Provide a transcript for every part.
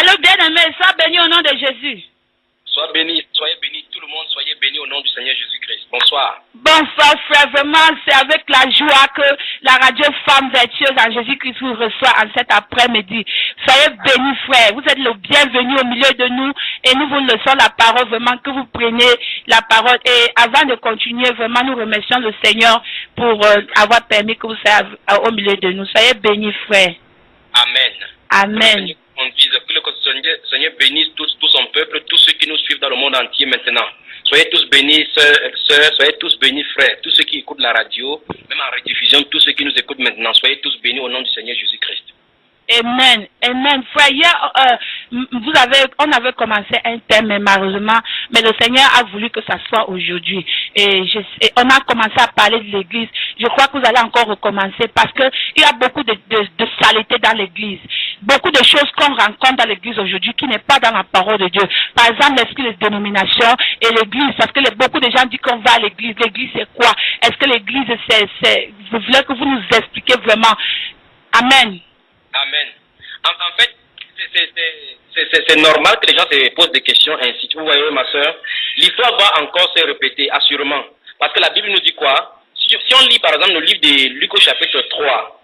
Hello, bien-aimé, sois béni au nom de Jésus. Sois béni, soyez bénis, tout le monde, soyez bénis au nom du Seigneur Jésus-Christ. Bonsoir. Bonsoir, frère. Vraiment, c'est avec la joie que la radio Femme Vertueuse en Jésus-Christ vous reçoit en cet après-midi. Soyez bénis, frère. Vous êtes le bienvenu au milieu de nous et nous vous laissons la parole, vraiment, que vous preniez la parole. Et avant de continuer, vraiment, nous remercions le Seigneur pour avoir permis que vous soyez au milieu de nous. Soyez bénis, frère. Amen. Amen. Que le Seigneur bénisse tout son peuple, tous ceux qui nous suivent dans le monde entier maintenant. Soyez tous bénis, sœurs, soyez tous bénis, frères, tous ceux qui écoutent la radio, même en rediffusion, tous ceux qui nous écoutent maintenant. Soyez tous bénis au nom du Seigneur Jésus-Christ. Amen, amen. Frère, hier, on avait commencé un thème, mais malheureusement, mais le Seigneur a voulu que ça soit aujourd'hui. Et on a commencé à parler de l'église. Je crois que vous allez encore recommencer parce que il y a beaucoup de saleté dans l'église. Beaucoup de choses qu'on rencontre dans l'église aujourd'hui qui n'est pas dans la parole de Dieu. Par exemple, l'esprit de dénomination et l'église. Parce que beaucoup de gens disent qu'on va à l'église. L'église, c'est quoi? Est-ce que l'église, vous voulez que vous nous expliquiez vraiment? Amen. Amen. En fait, c'est normal que les gens se posent des questions ainsi. Vous voyez, ma soeur, l'histoire va encore se répéter, assurément. Parce que la Bible nous dit quoi? Si on lit par exemple le livre de Luc au chapitre 3,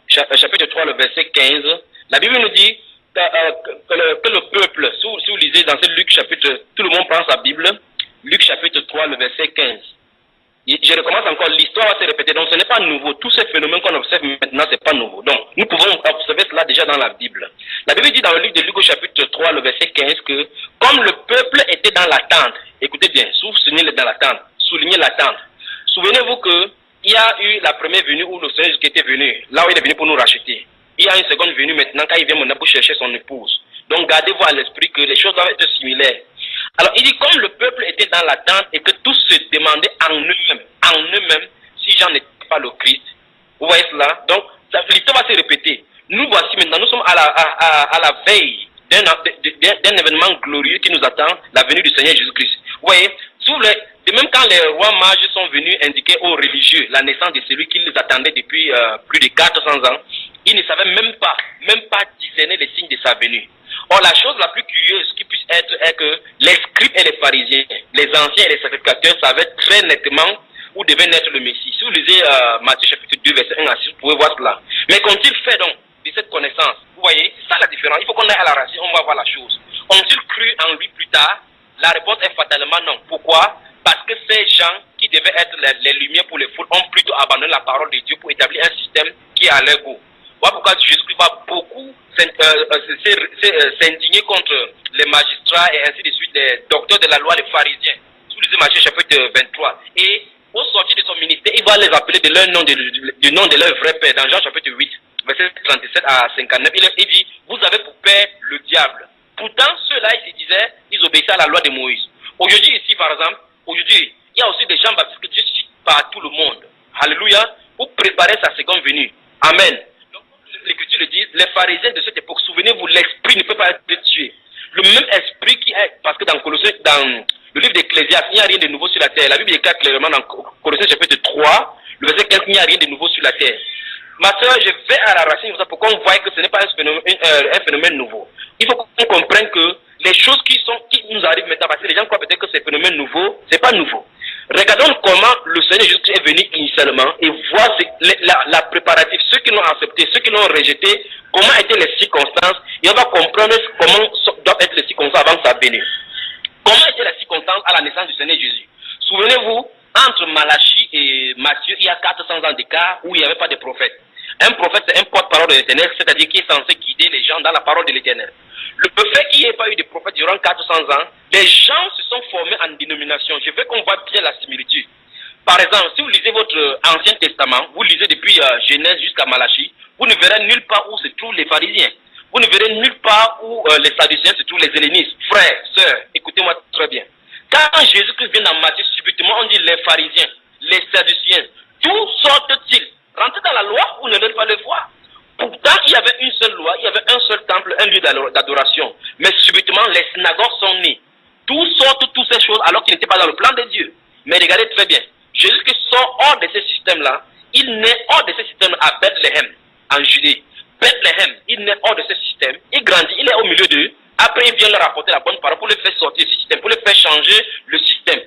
le verset 15, la Bible nous dit que le peuple, si vous lisez dans ce Luc chapitre, tout le monde prend sa Bible, Luc chapitre 3, le verset 15. Je recommence encore, l'histoire va se répéter, donc ce n'est pas nouveau. Tous ces phénomènes qu'on observe maintenant, ce n'est pas nouveau. Donc, nous pouvons observer cela déjà dans la Bible. La Bible dit dans le livre de Luc au chapitre 3, le verset 15, que comme le peuple était dans l'attente, écoutez bien, soulignez l'attente. Souvenez-vous qu'il y a eu la première venue où le Seigneur qui était venu, là où il est venu pour nous racheter. Il y a une seconde venue maintenant quand il vient maintenant pour chercher son épouse. Donc, gardez-vous à l'esprit que les choses doivent être similaires. Alors, il dit comme le peuple était dans l'attente et que tous se demandaient en eux-mêmes, si Jean n'était pas le Christ. Vous voyez cela? Donc, l'histoire va se répéter. Nous voici maintenant, nous sommes à la veille d'un événement glorieux qui nous attend, la venue du Seigneur Jésus-Christ. Vous voyez, de même quand les rois mages sont venus indiquer aux religieux la naissance de celui qui les attendait depuis plus de 400 ans, ils ne savaient même pas discerner les signes de sa venue. Or, la chose la plus curieuse qui puisse être est que les scribes et les pharisiens, les anciens et les sacrificateurs savaient très nettement où devait naître le Messie. Si vous lisez Matthieu chapitre 2, verset 1 à 6, vous pouvez voir cela. Mais qu'ont-ils fait donc de cette connaissance? Vous voyez, c'est ça la différence. Il faut qu'on aille à la racine, on va voir la chose. Ont-ils cru en lui plus tard? La réponse est fatalement non. Pourquoi? Parce que ces gens qui devaient être les lumières pour les foules ont plutôt abandonné la parole de Dieu pour établir un système qui est à leur goût. Voilà pourquoi Jésus-Christ va beaucoup s'indigner contre les magistrats et ainsi de suite, les docteurs de la loi, les pharisiens. Si vous lisez Matthieu chapitre 23. Et au sortir de son ministère, il va les appeler de leur nom, du nom de leur vrai père. Dans Jean chapitre 8, verset 37 à 59, il dit, vous avez pour père le diable. Pourtant, ceux-là, ils se disaient, ils obéissaient à la loi de Moïse. Aujourd'hui, ici, par exemple, il y a aussi des gens baptisés que Dieu cite par tout le monde. Alléluia. Pour préparer sa seconde venue. Amen. L'Écriture le dit, les pharisiens de cette époque, souvenez-vous, l'esprit ne peut pas être tué. Le même esprit qui est, parce que dans le livre d'Ecclésiaste, il n'y a rien de nouveau sur la terre. La Bible déclare clairement dans Colossiens chapitre 3, le verset 15, il n'y a rien de nouveau sur la terre. Ma soeur, je vais à la racine pour qu'on voit que ce n'est pas un phénomène nouveau. Il faut qu'on comprenne que les choses qui nous arrivent maintenant, parce que les gens croient peut-être que c'est un phénomène nouveau, c'est pas nouveau. Regardons comment le Seigneur Jésus est venu initialement et voir la préparatif, ceux qui l'ont accepté, ceux qui l'ont rejeté, comment étaient les circonstances, et on va comprendre comment doivent être les circonstances avant sa venue. Comment étaient les circonstances à la naissance du Seigneur Jésus? Souvenez-vous, entre Malachie et Matthieu, il y a 400 ans d'écart où il n'y avait pas de prophète. Un prophète, c'est un porte-parole de l'Éternel, c'est-à-dire qui est censé guider les gens dans la parole de l'Éternel. Le fait qu'il n'y ait pas eu de prophète durant 400 ans, les gens se sont formés en dénomination. Je veux qu'on voit bien la similitude. Par exemple, si vous lisez votre Ancien Testament, vous lisez depuis Genèse jusqu'à Malachie, vous ne verrez nulle part où se trouvent les pharisiens. Vous ne verrez nulle part où les sadducéens se trouvent, les hellénistes. Frères, sœurs, écoutez-moi très bien. Quand Jésus-Christ vient dans Matthieu, subitement on dit les pharisiens, les sadducéens, d'où sortent-ils? Rentrez dans la loi ou ne laissez pas le voir. Pourtant, il y avait une seule loi, il y avait un seul temple, un lieu d'adoration. Mais subitement, les synagogues sont nées. D'où sortent toutes ces choses alors qu'ils n'étaient pas dans le plan de Dieu? Mais regardez très bien. Jésus-Christ sort hors de ces systèmes-là. Il naît hors de ces systèmes à Bethléem, en Judée. Bethléem, il naît hors de ce système. Il grandit, il est au milieu d'eux. Après, il leur apporter la bonne parole, pour les faire sortir du système, pour les faire changer le système.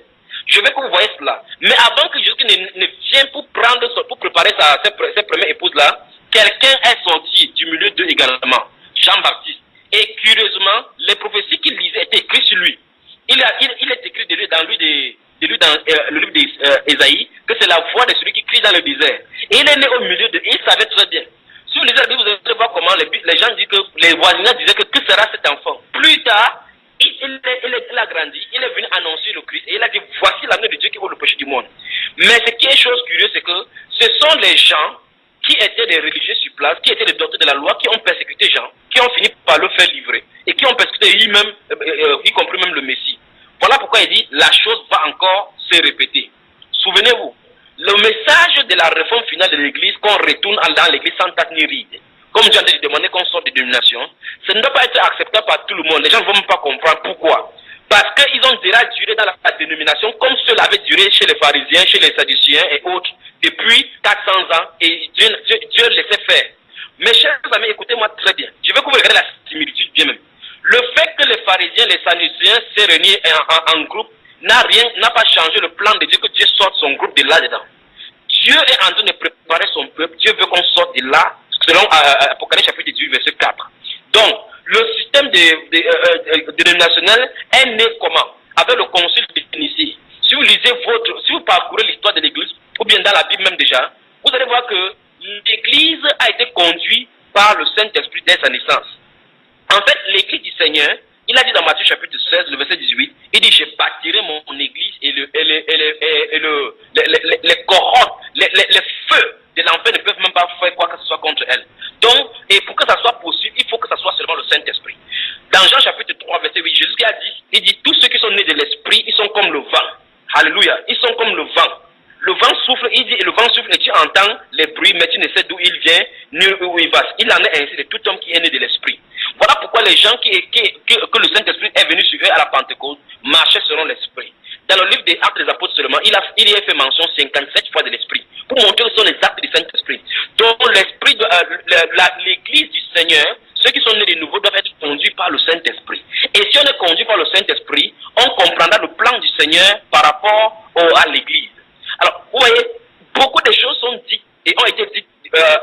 Je veux que vous voyez cela. Mais avant que Jésus ne vienne pour préparer ses premières épouses-là, quelqu'un est sorti du milieu d'eux également, Jean-Baptiste. Et curieusement, les prophéties qu'il lisait étaient écrites sur lui. Il est écrit de lui dans le livre d'Ésaïe que c'est la voix de celui qui crie dans le désert. Et il est né au milieu d'eux, il savait très bien. Si vous lisez la Bible, vous allez voir comment les gens disent que les voisins disaient que sera cet enfant. Plus tard, il a grandi, il est venu annoncer le Christ et il a dit voici l'avenir de Dieu qui vaut le péché du monde. Mais ce qui est chose curieuse, c'est que ce sont les gens qui étaient des religieux sur place, qui étaient des docteurs de la loi, qui ont persécuté Jean, qui ont fini par le faire livrer et qui ont persécuté lui-même, y compris même le Messie. Voilà pourquoi il dit la chose va encore se répéter. Souvenez-vous, le message de la réforme finale de l'Église, qu'on retourne dans l'Église sans tâche ni ride, comme Jean a demandé qu'on sorte de dénomination, ça ne doit pas être acceptable par tout le monde. Les gens ne vont même pas comprendre pourquoi. Parce qu'ils ont déjà duré dans la dénomination comme cela avait duré chez les pharisiens, chez les sadduciens et autres depuis 400 ans et Dieu laissait faire. Mes chers amis, écoutez-moi très bien. Je veux que vous regardiez la similitude bien même. Le fait que les pharisiens, les sadduciens s'est réunis en groupe n'a pas changé le plan de Dieu, que Dieu sorte son groupe de là-dedans. Dieu est en train de préparer son peuple. Dieu veut qu'on sorte de là, selon Apocalypse chapitre 18, verset 4. Donc, le système dénominationnel est né comment? Avec le concile de Nicée. Si vous parcourez l'histoire de l'Église, ou bien dans la Bible même déjà, vous allez voir que l'Église a été conduite par le Saint-Esprit dès sa naissance. En fait, l'Église du Seigneur, il a dit dans Matthieu chapitre 16, le verset 18, il dit, je bâtirai mon Église et les cohortes, les feux de l'enfer ne peuvent même pas faire quoi que ce soit contre elle. Donc, et pour que ça soit possible, il faut que ça soit seulement le Saint-Esprit. Dans Jean chapitre 3, verset 8, Jésus a dit, il dit, tous ceux qui sont nés de l'Esprit, ils sont comme le vent. Alléluia, ils sont comme le vent. Le vent souffle, il dit, et le vent souffle et tu entends les bruits, mais tu ne sais d'où il vient, ni où il va. Il en est ainsi de tout homme qui est né de l'Esprit. Voilà pourquoi les gens que le Saint-Esprit est venu sur eux à la Pentecôte marchaient selon l'Esprit. Dans le livre des Actes des Apôtres seulement, il y a fait mention 57 fois de l'Esprit, pour montrer que ce sont les actes du Saint-Esprit. Donc l'Esprit de l'Église du Seigneur, ceux qui sont nés de nouveau doivent être conduits par le Saint-Esprit. Et si on est conduit par le Saint-Esprit, on comprendra le plan du Seigneur par rapport à l'Église. Alors, vous voyez, beaucoup de choses sont dites et ont été dites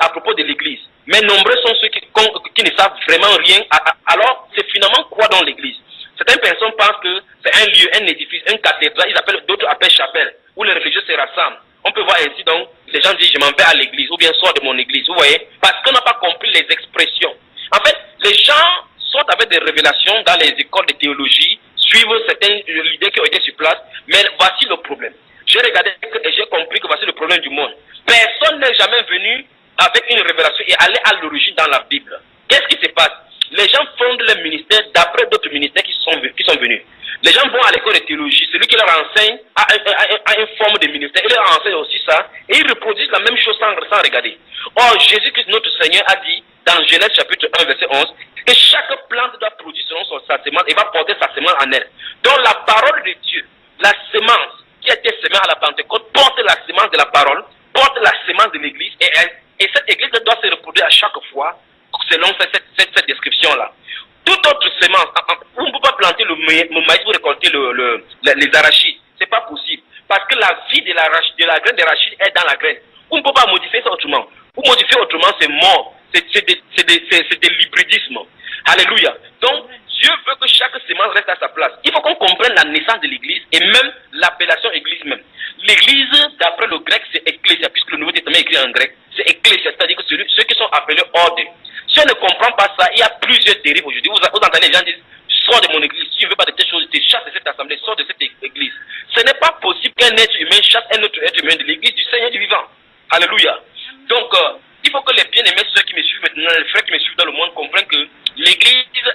à propos de l'Église. Mais nombreux sont ceux qui ne savent vraiment rien. Alors, c'est finalement quoi dans l'Église? Certaines personnes pensent que c'est un lieu, un édifice, une cathédrale, d'autres appellent chapelle, où les religieux se rassemblent. On peut voir ainsi donc, les gens disent je m'en vais à l'église, ou bien sors de mon église, vous voyez, parce qu'on n'a pas compris les expressions. En fait, les gens sortent avec des révélations dans les écoles de théologie, suivent certaines idées qui ont été sur place, mais voici le problème. J'ai regardé et j'ai compris que voici le problème du monde. Personne n'est jamais venu avec une révélation et aller à l'origine dans la Bible. Qu'est-ce qui se passe? Les gens fondent leur ministère d'après d'autres ministères qui sont venus. Les gens vont à l'école de théologie, celui qui leur enseigne a une forme de ministère, il leur enseigne aussi ça, et ils reproduisent la même chose sans regarder. Or, Jésus-Christ, notre Seigneur, a dit dans Genèse chapitre 1, verset 11, que chaque plante doit produire selon sa semence et va porter sa semence en elle. Donc la parole de Dieu, la semence qui a été semée à la Pentecôte, porte la semence de la parole, porte la semence de l'Église, et cette Église doit se reproduire à chaque fois selon cette description-là. Toute autre semence, on ne peut pas planter le maïs pour récolter les arachides. C'est pas possible. Parce que la vie de la graine d'arachide est dans la graine. On ne peut pas modifier ça autrement. Pour modifier autrement, c'est mort. C'est de l'hybridisme. Alléluia. Donc, Dieu veut que chaque semence reste à sa place. Il faut qu'on comprenne la naissance de l'Église et même l'appellation Église même. L'Église, d'après le grec, c'est ecclésia, puisque le Nouveau Testament est écrit en grec. C'est ecclésia, c'est-à-dire que ceux qui sont appelés ordre. Si on ne comprend pas ça, il y a plusieurs dérives aujourd'hui. Vous entendez les gens dire, sors de mon église, si tu ne veux pas de telle chose, tu chasses de cette assemblée, sors de cette église. Ce n'est pas possible qu'un être humain chasse un autre être humain de l'église du Seigneur du vivant. Alléluia. Donc, il faut que les bien-aimés, ceux qui me suivent maintenant, les frères qui me suivent dans le monde, comprennent que l'église,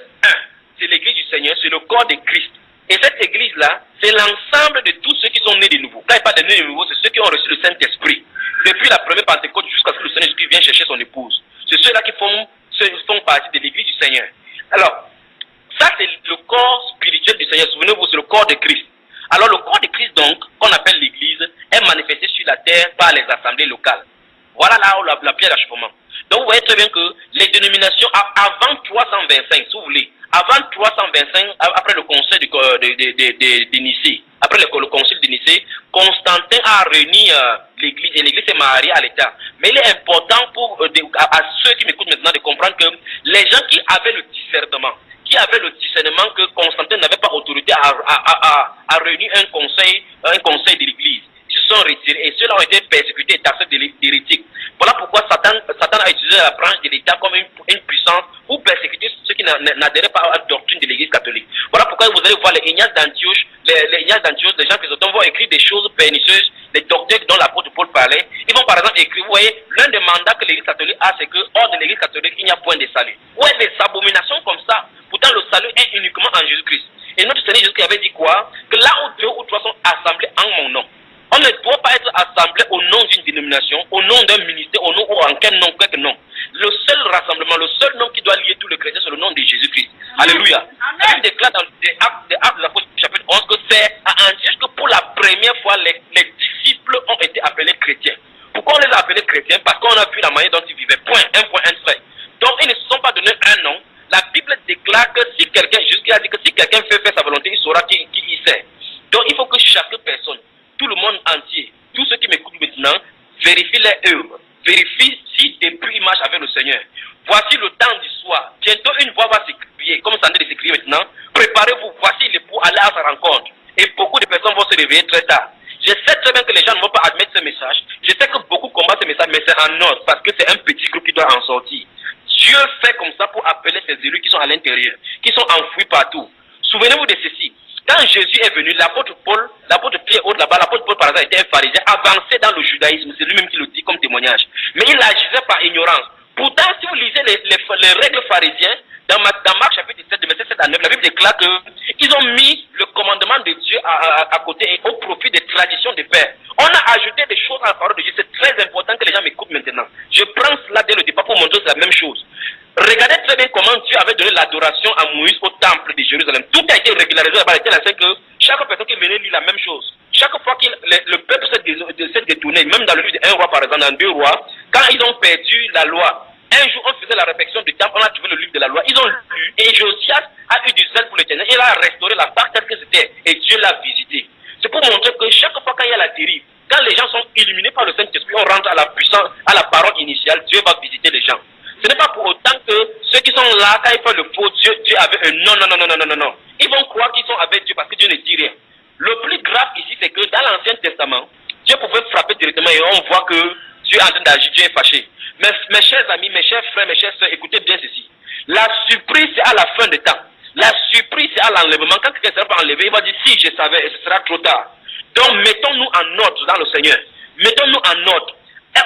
c'est l'église du Seigneur, c'est le corps de Christ. Et cette église-là, c'est l'ensemble de tous ceux qui sont nés de nouveau. Quand il parle de nés de nouveau, c'est ceux qui ont reçu le Saint-Esprit. Depuis la première Pentecôte jusqu'à ce que le Seigneur Jésus vienne chercher son épouse. C'est ceux-là qui font partie de l'église du Seigneur. Alors, ça c'est le corps spirituel du Seigneur. Souvenez-vous, c'est le corps de Christ. Alors le corps de Christ donc, qu'on appelle l'église, est manifesté sur la terre par les assemblées locales. Voilà là où la pierre d'achoppement. Donc vous voyez très bien que les dénominations, avant 325, si vous voulez, avant 325, après le conseil de Nicée, après le concile de Nicée, Constantin a réuni l'église et l'église s'est mariée à l'État. Mais il est important à ceux qui m'écoutent maintenant de comprendre que les gens qui avaient le discernement que Constantin n'avait pas autorité à réunir un conseil de l'église, ils se sont retirés et ceux-là ont été persécutés et taxés d'hérétiques. Voilà pourquoi Satan a utilisé la branche de l'État comme une puissance pour persécuter ceux qui n'adhéraient pas à la doctrine de l'Église catholique. Voilà pourquoi vous allez voir les Ignace d'Antioche, les gens qui vont écrire des choses pernicieuses, des doctrines dont l'apôtre Paul parlait. Ils vont par exemple écrire, vous voyez, l'un des mandats que l'Église catholique a, c'est que hors de l'Église catholique, il n'y a point de salut. Ouais, des abominations comme ça. Pourtant, le salut est uniquement en Jésus-Christ. Et notre Seigneur Jésus avait dit quoi? Que là où deux ou trois sont assemblés en mon nom, on ne doit pas être assemblé au nom d'une dénomination, au nom d'un ministère, au nom ou en quel nom, quelque nom. Le seul rassemblement, le seul nom qui doit lier tous les chrétiens, c'est le nom de Jésus-Christ. Alléluia. La Bible déclare dans les Actes de l'Apôtre chapitre 11 que c'est à Antioche que pour la première fois, les disciples ont été appelés chrétiens. Pourquoi on les a appelés chrétiens? Parce qu'on a vu la manière dont ils vivaient. Point, un trait. Donc ils ne se sont pas donné un nom. La Bible déclare que si quelqu'un, Jésus a dit que si quelqu'un fait faire sa volonté, il saura qui il sait. Donc il faut que chaque personne, tout le monde entier, tous ceux qui m'écoutent maintenant, vérifient les œuvres, vérifient si depuis ils marchent avec le Seigneur. Voici le temps du soir. Bientôt une voix va s'écrier, comme ça en train de s'écrire maintenant. Préparez-vous, voici les pour aller à sa rencontre. Et beaucoup de personnes vont se réveiller très tard. Je sais très bien que les gens ne vont pas admettre ce message. Je sais que beaucoup combattent ce message, mais c'est en ordre, parce que c'est un petit groupe qui doit en sortir. Dieu fait comme ça pour appeler ces élus qui sont à l'intérieur, qui sont enfouis partout. Souvenez-vous de ceci. Quand Jésus est venu, l'apôtre Pierre, l'apôtre Paul par exemple était un pharisien avancé dans le judaïsme, c'est lui-même qui le dit comme témoignage. Mais il agissait par ignorance. Pourtant, si vous lisez les règles pharisiennes, dans Marc chapitre 17, de verset 7 à 9, la Bible déclare qu'ils ont mis le commandement de Dieu à côté et au profit des traditions des pères. On a ajouté des choses à la parole de Dieu. C'est très important que les gens m'écoutent maintenant. Je prends cela dès le départ pour montrer que c'est la même chose. Regardez très bien comment Dieu avait donné l'adoration à Moïse au temple de Jérusalem. Tout a été régularisé là-bas. Il était que chaque personne qui venait lit la même chose. Chaque fois que le peuple s'est détourné, même dans le livre d'un roi par exemple, dans 2 rois, quand ils ont perdu la loi, un jour on faisait la réflexion du temple, on a trouvé le livre de la loi, ils ont lu et Josias a eu du zèle pour l'Éternel. Il a restauré la part telle que c'était et Dieu l'a visité. C'est pour montrer que chaque fois quand il y a la dérive, quand les gens sont illuminés par le Saint-Esprit, on rentre à la puissance, à la parole initiale, Dieu va visiter les gens. Ce n'est pas pour autant que ceux qui sont là, quand ils font le faux, Dieu avait un non. Ils vont croire qu'ils sont avec Dieu parce que Dieu ne dit rien. Le plus grave ici, c'est que dans l'Ancien Testament, Dieu pouvait frapper directement et on voit que Dieu est en train d'agir, Dieu est fâché. Mais mes chers amis, mes chers frères, mes chères soeurs, écoutez bien ceci. La surprise, c'est à la fin des temps. La surprise, c'est à l'enlèvement. Quand quelqu'un sera pas enlevé, il va dire si je savais, et ce sera trop tard. Donc mettons-nous en ordre dans le Seigneur. Mettons-nous en ordre.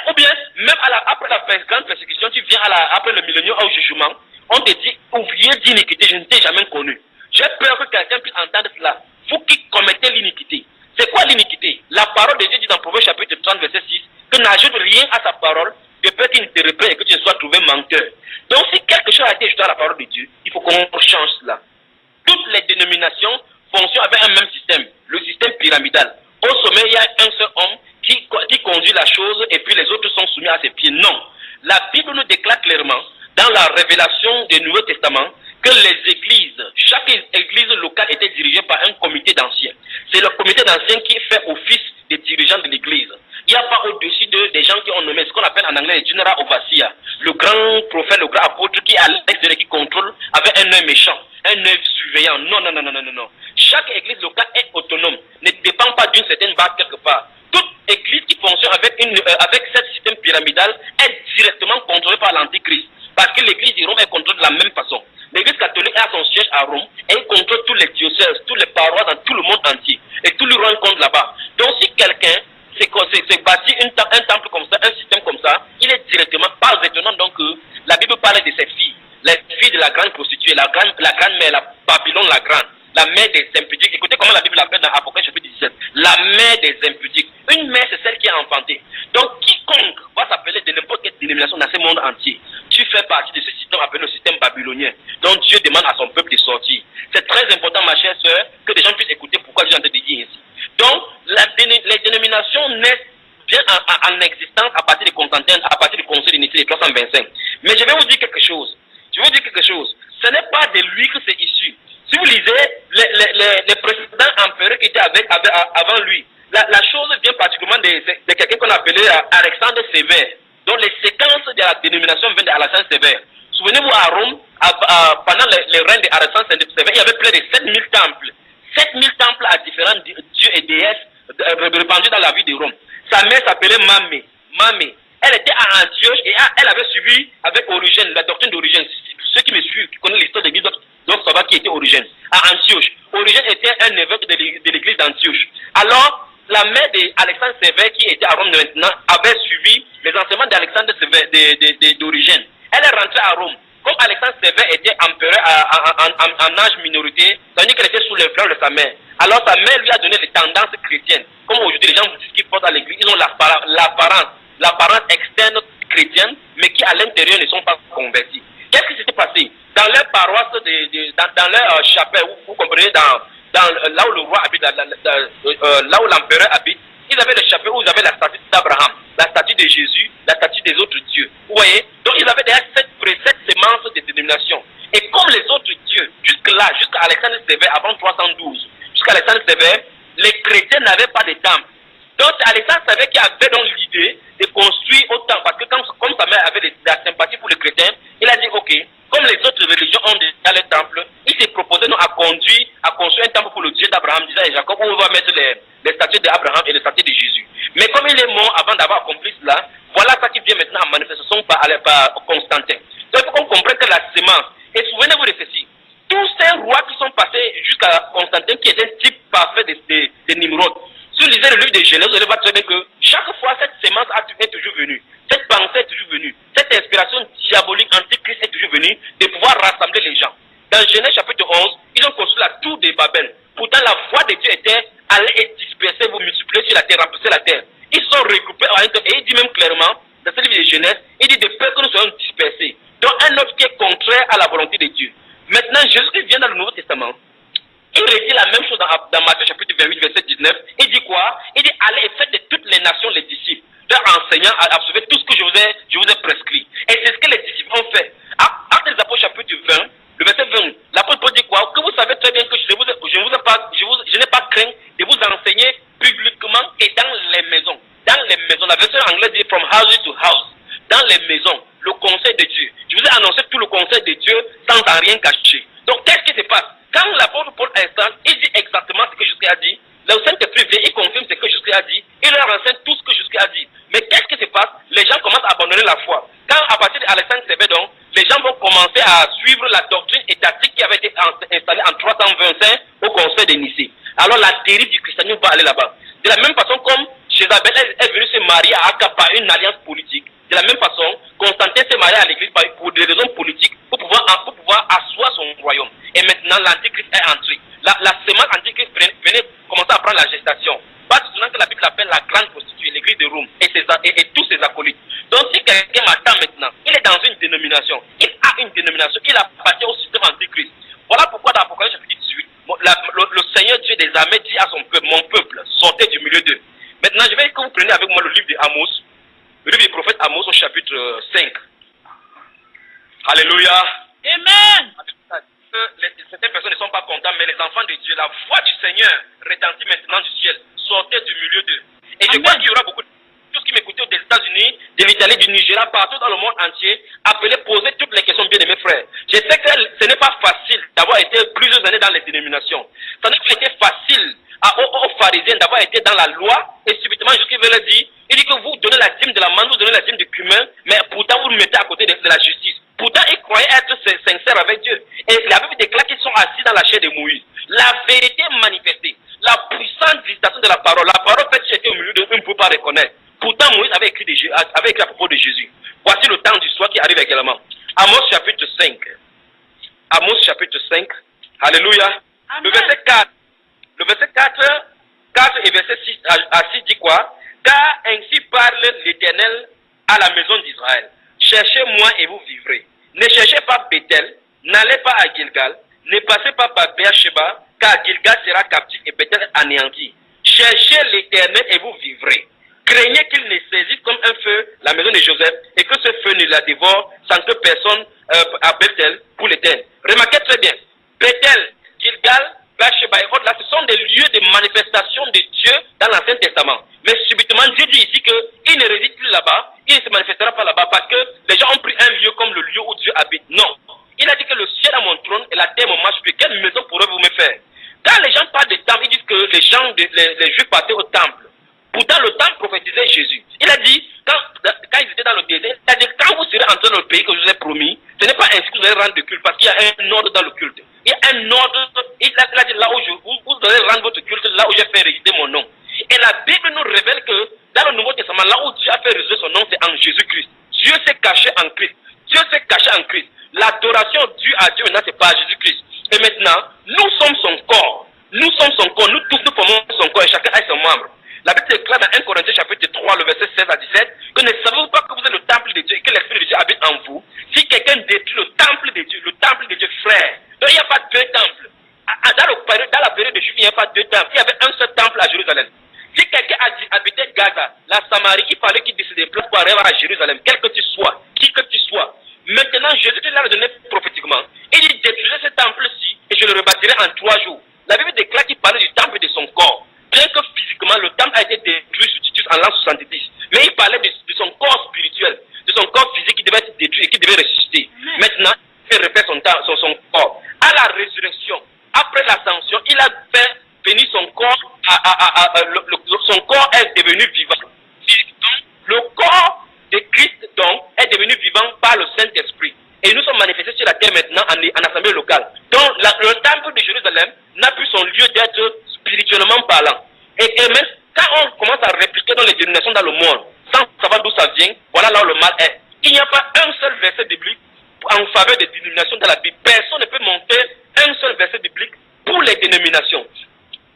Ou bien, même après la grande persécution, tu viens après le millénaire au jugement, on te dit, ouvrier d'iniquité, je ne t'ai jamais connu. J'ai peur que quelqu'un puisse entendre cela. Vous qui commettez l'iniquité. C'est quoi l'iniquité? La parole de Dieu dit dans Proverbe chapitre 30, verset 6, que n'ajoute rien à sa parole, de peur qu'il ne te reprenne et que tu ne sois trouvé menteur. Donc si quelque chose a été ajouté à la parole de Dieu, il faut qu'on change cela. Toutes les dénominations fonctionnent avec un même système, le système pyramidal. Au sommet, il y a un seul homme qui conduit la chose et puis les autres sont soumis à ses pieds. Non. La Bible nous déclare clairement, dans la révélation du Nouveau Testament, que les églises, chaque église locale était dirigée par un comité d'anciens. C'est le comité d'anciens qui fait office des dirigeants de l'église. Il n'y a pas au-dessus des gens qui ont nommé ce qu'on appelle en anglais le General Overseer, le grand prophète, le grand apôtre qui est à l'extérieur, qui contrôle avec un œil méchant, un œil surveillant. Non. Chaque église locale est autonome, ne dépend pas d'une certaine base quelque part. Toute église qui fonctionne avec ce système pyramidal est directement contrôlée par l'Antichrist. Parce que l'église de Rome est contrôlée de la même façon. L'église catholique a son siège à Rome et il contrôle tous les diocèses, tous les paroisses dans tout le monde entier. Et tout le rend compte là-bas. Donc si quelqu'un s'est bâti un temple comme ça, un système comme ça, il est directement, pas étonnant donc que la Bible parle de ses filles. Les filles de la grande prostituée, la grande mère, la Babylone la grande, la mère des impudiques. Écoutez comment la Bible l'appelle dans Apocalypse chapitre 17. La mère des impudiques. Une mère, c'est celle qui est enfantée. Donc quiconque va s'appeler de n'importe quelle dénomination dans ce monde entier, tu fais partie de ce système appelé le système babylonien. Donc Dieu demande à son peuple de sortir. C'est très important, ma chère sœur, que les gens puissent écouter pourquoi Dieu est en train de dire ainsi. Donc les dénominations naissent bien en existence à partir de Constantin, à partir du conseil de Nicée, et 325. Mais je vais vous dire quelque chose. Ce n'est pas de lui que c'est issu. Si vous lisez les précédents empereurs qui étaient avant lui, la chose vient particulièrement de quelqu'un qu'on appelait Alexandre Sévère, dont les séquences de la dénomination viennent d'Alexandre Sévère. Souvenez-vous, à Rome, pendant le règne d'Alexandre Sévère, il y avait près de 7000 temples. 7000 temples à différents dieux et déesses répandus dans la ville de Rome. Sa mère s'appelait Mamé. Elle était à Antioche et elle avait suivi avec Origène, la doctrine d'Origène. Ceux qui me suivent, qui connaissent l'histoire de l'Église, doivent savoir qui était Origène. À Antioche. Origène était un évêque de l'Église d'Antioche. Alors, la mère d'Alexandre Sévère, qui était à Rome maintenant, avait suivi les enseignements d'Alexandre Sévère d'Origène. Elle est rentrée à Rome. Comme Alexandre Sévère était empereur en âge minorité, ça veut dire qu'elle était sous l'influence de sa mère. Alors sa mère lui a donné les tendances chrétiennes. Comme aujourd'hui les gens vous disent qu'ils portent à l'église, ils ont l'apparence externe chrétienne, mais qui à l'intérieur ne sont pas convertis. Qu'est-ce qui s'était passé? Dans leur paroisse, dans leur chapelle, vous comprenez, là où le roi habite, là où l'empereur habite, ils avaient des chapelles où ils avaient la statue d'Abraham, la statue de Jésus, la statue des autres dieux. Vous voyez? Donc ils avaient déjà cette sémence de dénomination. Et comme les autres dieux, jusque-là, jusqu'à Alexandre Sévère, avant 312, jusqu'à Alexandre Sévère, les chrétiens n'avaient pas de temple. Donc c'est Alexandre Sévère qui avait donc l'idée de construire autant, parce que comme sa mère avait de la sympathie pour les chrétiens, il a dit ok, comme les autres religions ont déjà les temples, il s'est proposé donc à construire un temple pour le Dieu d'Abraham, d'Isaac et Jacob, où on va mettre les statues d'Abraham et les statues de Jésus. Mais comme il est mort avant d'avoir accompli cela, voilà ça qui vient maintenant en manifestation par Constantin. Donc il faut qu'on comprenne que la sémence, et souvenez-vous de ceci, tous ces rois qui sont passés jusqu'à Constantin, qui est un type parfait de Nimrod, si vous lisez le livre de Genèse, vous allez voir très bien que chaque fois cette sémence est toujours venue, cette pensée est toujours venue, cette inspiration diabolique antichrist est toujours venue de pouvoir rassembler les gens. Dans Genèse chapitre 11, ils ont construit la tour de Babel. Pourtant la voix de Dieu était allez et disperser, vous multiplier sur la terre, remplacer la terre. Ils se sont regroupés et il dit même clairement, dans ce livre de Genèse, il dit de peur que nous soyons dispersés. Donc un autre qui est contraire à la volonté de Dieu. Maintenant, Jésus vient dans le Nouveau Testament. Il redit la même chose dans Matthieu chapitre 28, verset 19. Il dit quoi? Il dit allez et faites de toutes les nations les disciples, leur enseignant à absorber tout ce que je vous ai prescrit. Et c'est ce que les disciples ont fait. Actes des Apôtres chapitre 20, le verset 20, l'apôtre Paul dit quoi? Que vous savez très bien que je n'ai pas craint de vous enseigner publiquement et dans les maisons. Dans les maisons, la version anglaise dit from house to house. Dans les maisons, le conseil de Dieu. Je vous ai annoncé tout le conseil de Dieu sans en rien cacher. Donc qu'est-ce qui se passe? Quand l'apôtre Paul installe, il dit exactement ce que Jésus a dit. Le Saint-Esprit vient, il confirme ce que Jésus a dit. Il leur enseigne tout ce que Jésus a dit. Mais qu'est-ce qui se passe? Les gens commencent à abandonner la foi. Quand à partir d'Alexandre Sévère, donc, les gens vont commencer à suivre la doctrine étatique qui avait été installée en 325 au conseil de Nicée. Alors la dérive du christianisme va aller là-bas. De la même façon comme Jézabel est venue se marier à Akab par une alliance politique, de la même façon, Constantin s'est marié à l'église pour des raisons politiques, pour pouvoir asseoir son royaume. Et maintenant, l'antichrist est entré. La sémence antichrist venait commencer à prendre la gestation. Pas du tout que la Bible appelle la grande prostituée, l'église de Rome, et tous ses acolytes. Donc si quelqu'un m'attend maintenant, il est dans une dénomination, il a une dénomination, il appartient au système antichrist. Voilà pourquoi dans l'Apocalypse chapitre 18, le Seigneur Dieu des armées dit à son peuple, mon peuple, sortez du milieu d'eux. Maintenant, je vais que vous preniez avec moi le livre d'Amos, le livre du prophète Amos au chapitre 5. Alléluia. Amen. Certaines personnes ne sont pas contentes, mais les enfants de Dieu, la voix du Seigneur retentit maintenant du ciel. Sortez du milieu d'eux. Et je crois qu'il y aura beaucoup de tous qui m'écoutent des États-Unis, de l'Italie, du Nigeria, partout dans le monde entier, appelez, posez toutes les questions, bien aimés frères. Je sais que ce n'est pas facile d'avoir été plusieurs années dans les dénominations. Ça n'a pas été facile aux pharisiens d'avoir été dans la loi, et subitement, Jésus veut leur dire, il dit que vous donnez la dîme de la manne, vous donnez la dîme du cumin, mais pourtant vous le mettez à côté de la justice. Pourtant, ils croyaient être sincères avec Dieu. Et la Bible déclare qu'ils sont assis dans la chair de Moïse. La vérité manifestée, la puissante visitation de la parole faite était au milieu d'eux, ils ne pouvaient pas reconnaître. Pourtant, Moïse avait écrit à propos de Jésus. Voici le temps du soir qui arrive également. Amos chapitre 5. Amos chapitre 5. Alléluia. Amen. Le verset 4 et verset 6 à 6 dit quoi? Car ainsi parle l'Éternel à la maison d'Israël. Cherchez-moi et vous vivrez. Ne cherchez pas Bethel, n'allez pas à Gilgal, ne passez pas par Beersheba, car Gilgal sera captif et Bethel anéanti. Cherchez l'Éternel et vous vivrez. craignait qu'il ne saisisse comme un feu la maison de Joseph et que ce feu ne la dévore sans que personne à Bethel pour l'éternel. Remarquez très bien, Bethel, Gilgal, Bathsheba et autres, là, ce sont des lieux de manifestation de Dieu dans l'Ancien Testament. Mais subitement, Dieu dit ici qu'il ne réside plus là-bas, il ne se manifestera pas là-bas parce que les gens ont pris un lieu comme le lieu où Dieu habite. Non. Il a dit que le ciel a mon trône et la terre mon marchepied. Quelle maison pourrez-vous me faire? Quand les gens parlent de temple, ils disent que les Juifs partaient au temple. Pourtant, le temple prophétisait Jésus. Il a dit, quand ils étaient dans le désert, il a dit, quand vous serez entrés dans le pays que je vous ai promis, ce n'est pas ainsi que vous allez rendre de culte, parce qu'il y a un ordre dans le culte. Il y a un ordre, il a dit, là où vous allez rendre votre culte, là où j'ai fait résider mon nom. Et la Bible nous révèle que, dans le Nouveau Testament, là où Dieu a fait résider son nom, c'est en Jésus-Christ. Dieu s'est caché en Christ. Dieu s'est caché en Christ. L'adoration due à Dieu, maintenant, c'est pas Jésus-Christ. Et maintenant, nous sommes son corps. Nous sommes son corps. Nous tous, nous formons son corps et chacun a son membre. La Bible déclare dans 1 Corinthiens chapitre 3, le verset 16 à 17, que ne savez-vous pas que vous êtes le temple de Dieu et que l'Esprit de Dieu habite en vous? Si quelqu'un détruit le temple de Dieu, frère, donc il n'y a pas deux temples. Dans la période de Juifs, il n'y a pas deux temples. Il y avait un seul temple à Jérusalem. Si quelqu'un habitait Gaza, la Samarie, il fallait qu'il décide de place pour arriver à Jérusalem, quel que tu sois, qui que tu sois. Maintenant, Jésus-Christ l'a donné prophétiquement. Il dit, détruisez ce temple-ci et je le rebâtirai en 3 jours. La Bible déclare qu'il parlait du temple de son corps. Bien que physiquement, le temple a été détruit sous Titus en l'an 70. Mais il parlait de son corps spirituel, de son corps physique qui devait être détruit et qui devait ressusciter. Maintenant, il refait son corps. À la résurrection, après l'ascension, il a fait venir son corps, son corps est devenu vivant. Le corps de Christ, donc, est devenu vivant par le Saint-Esprit. Et nous sommes manifestés sur la terre maintenant en assemblée locale. Donc, le temple de Jérusalem n'a plus son lieu d'être spirituellement parlant. Et même quand on commence à répliquer dans les dénominations dans le monde, sans savoir d'où ça vient, voilà là où le mal est. Il n'y a pas un seul verset biblique en faveur des dénominations dans la Bible. Personne ne peut monter un seul verset biblique pour les dénominations.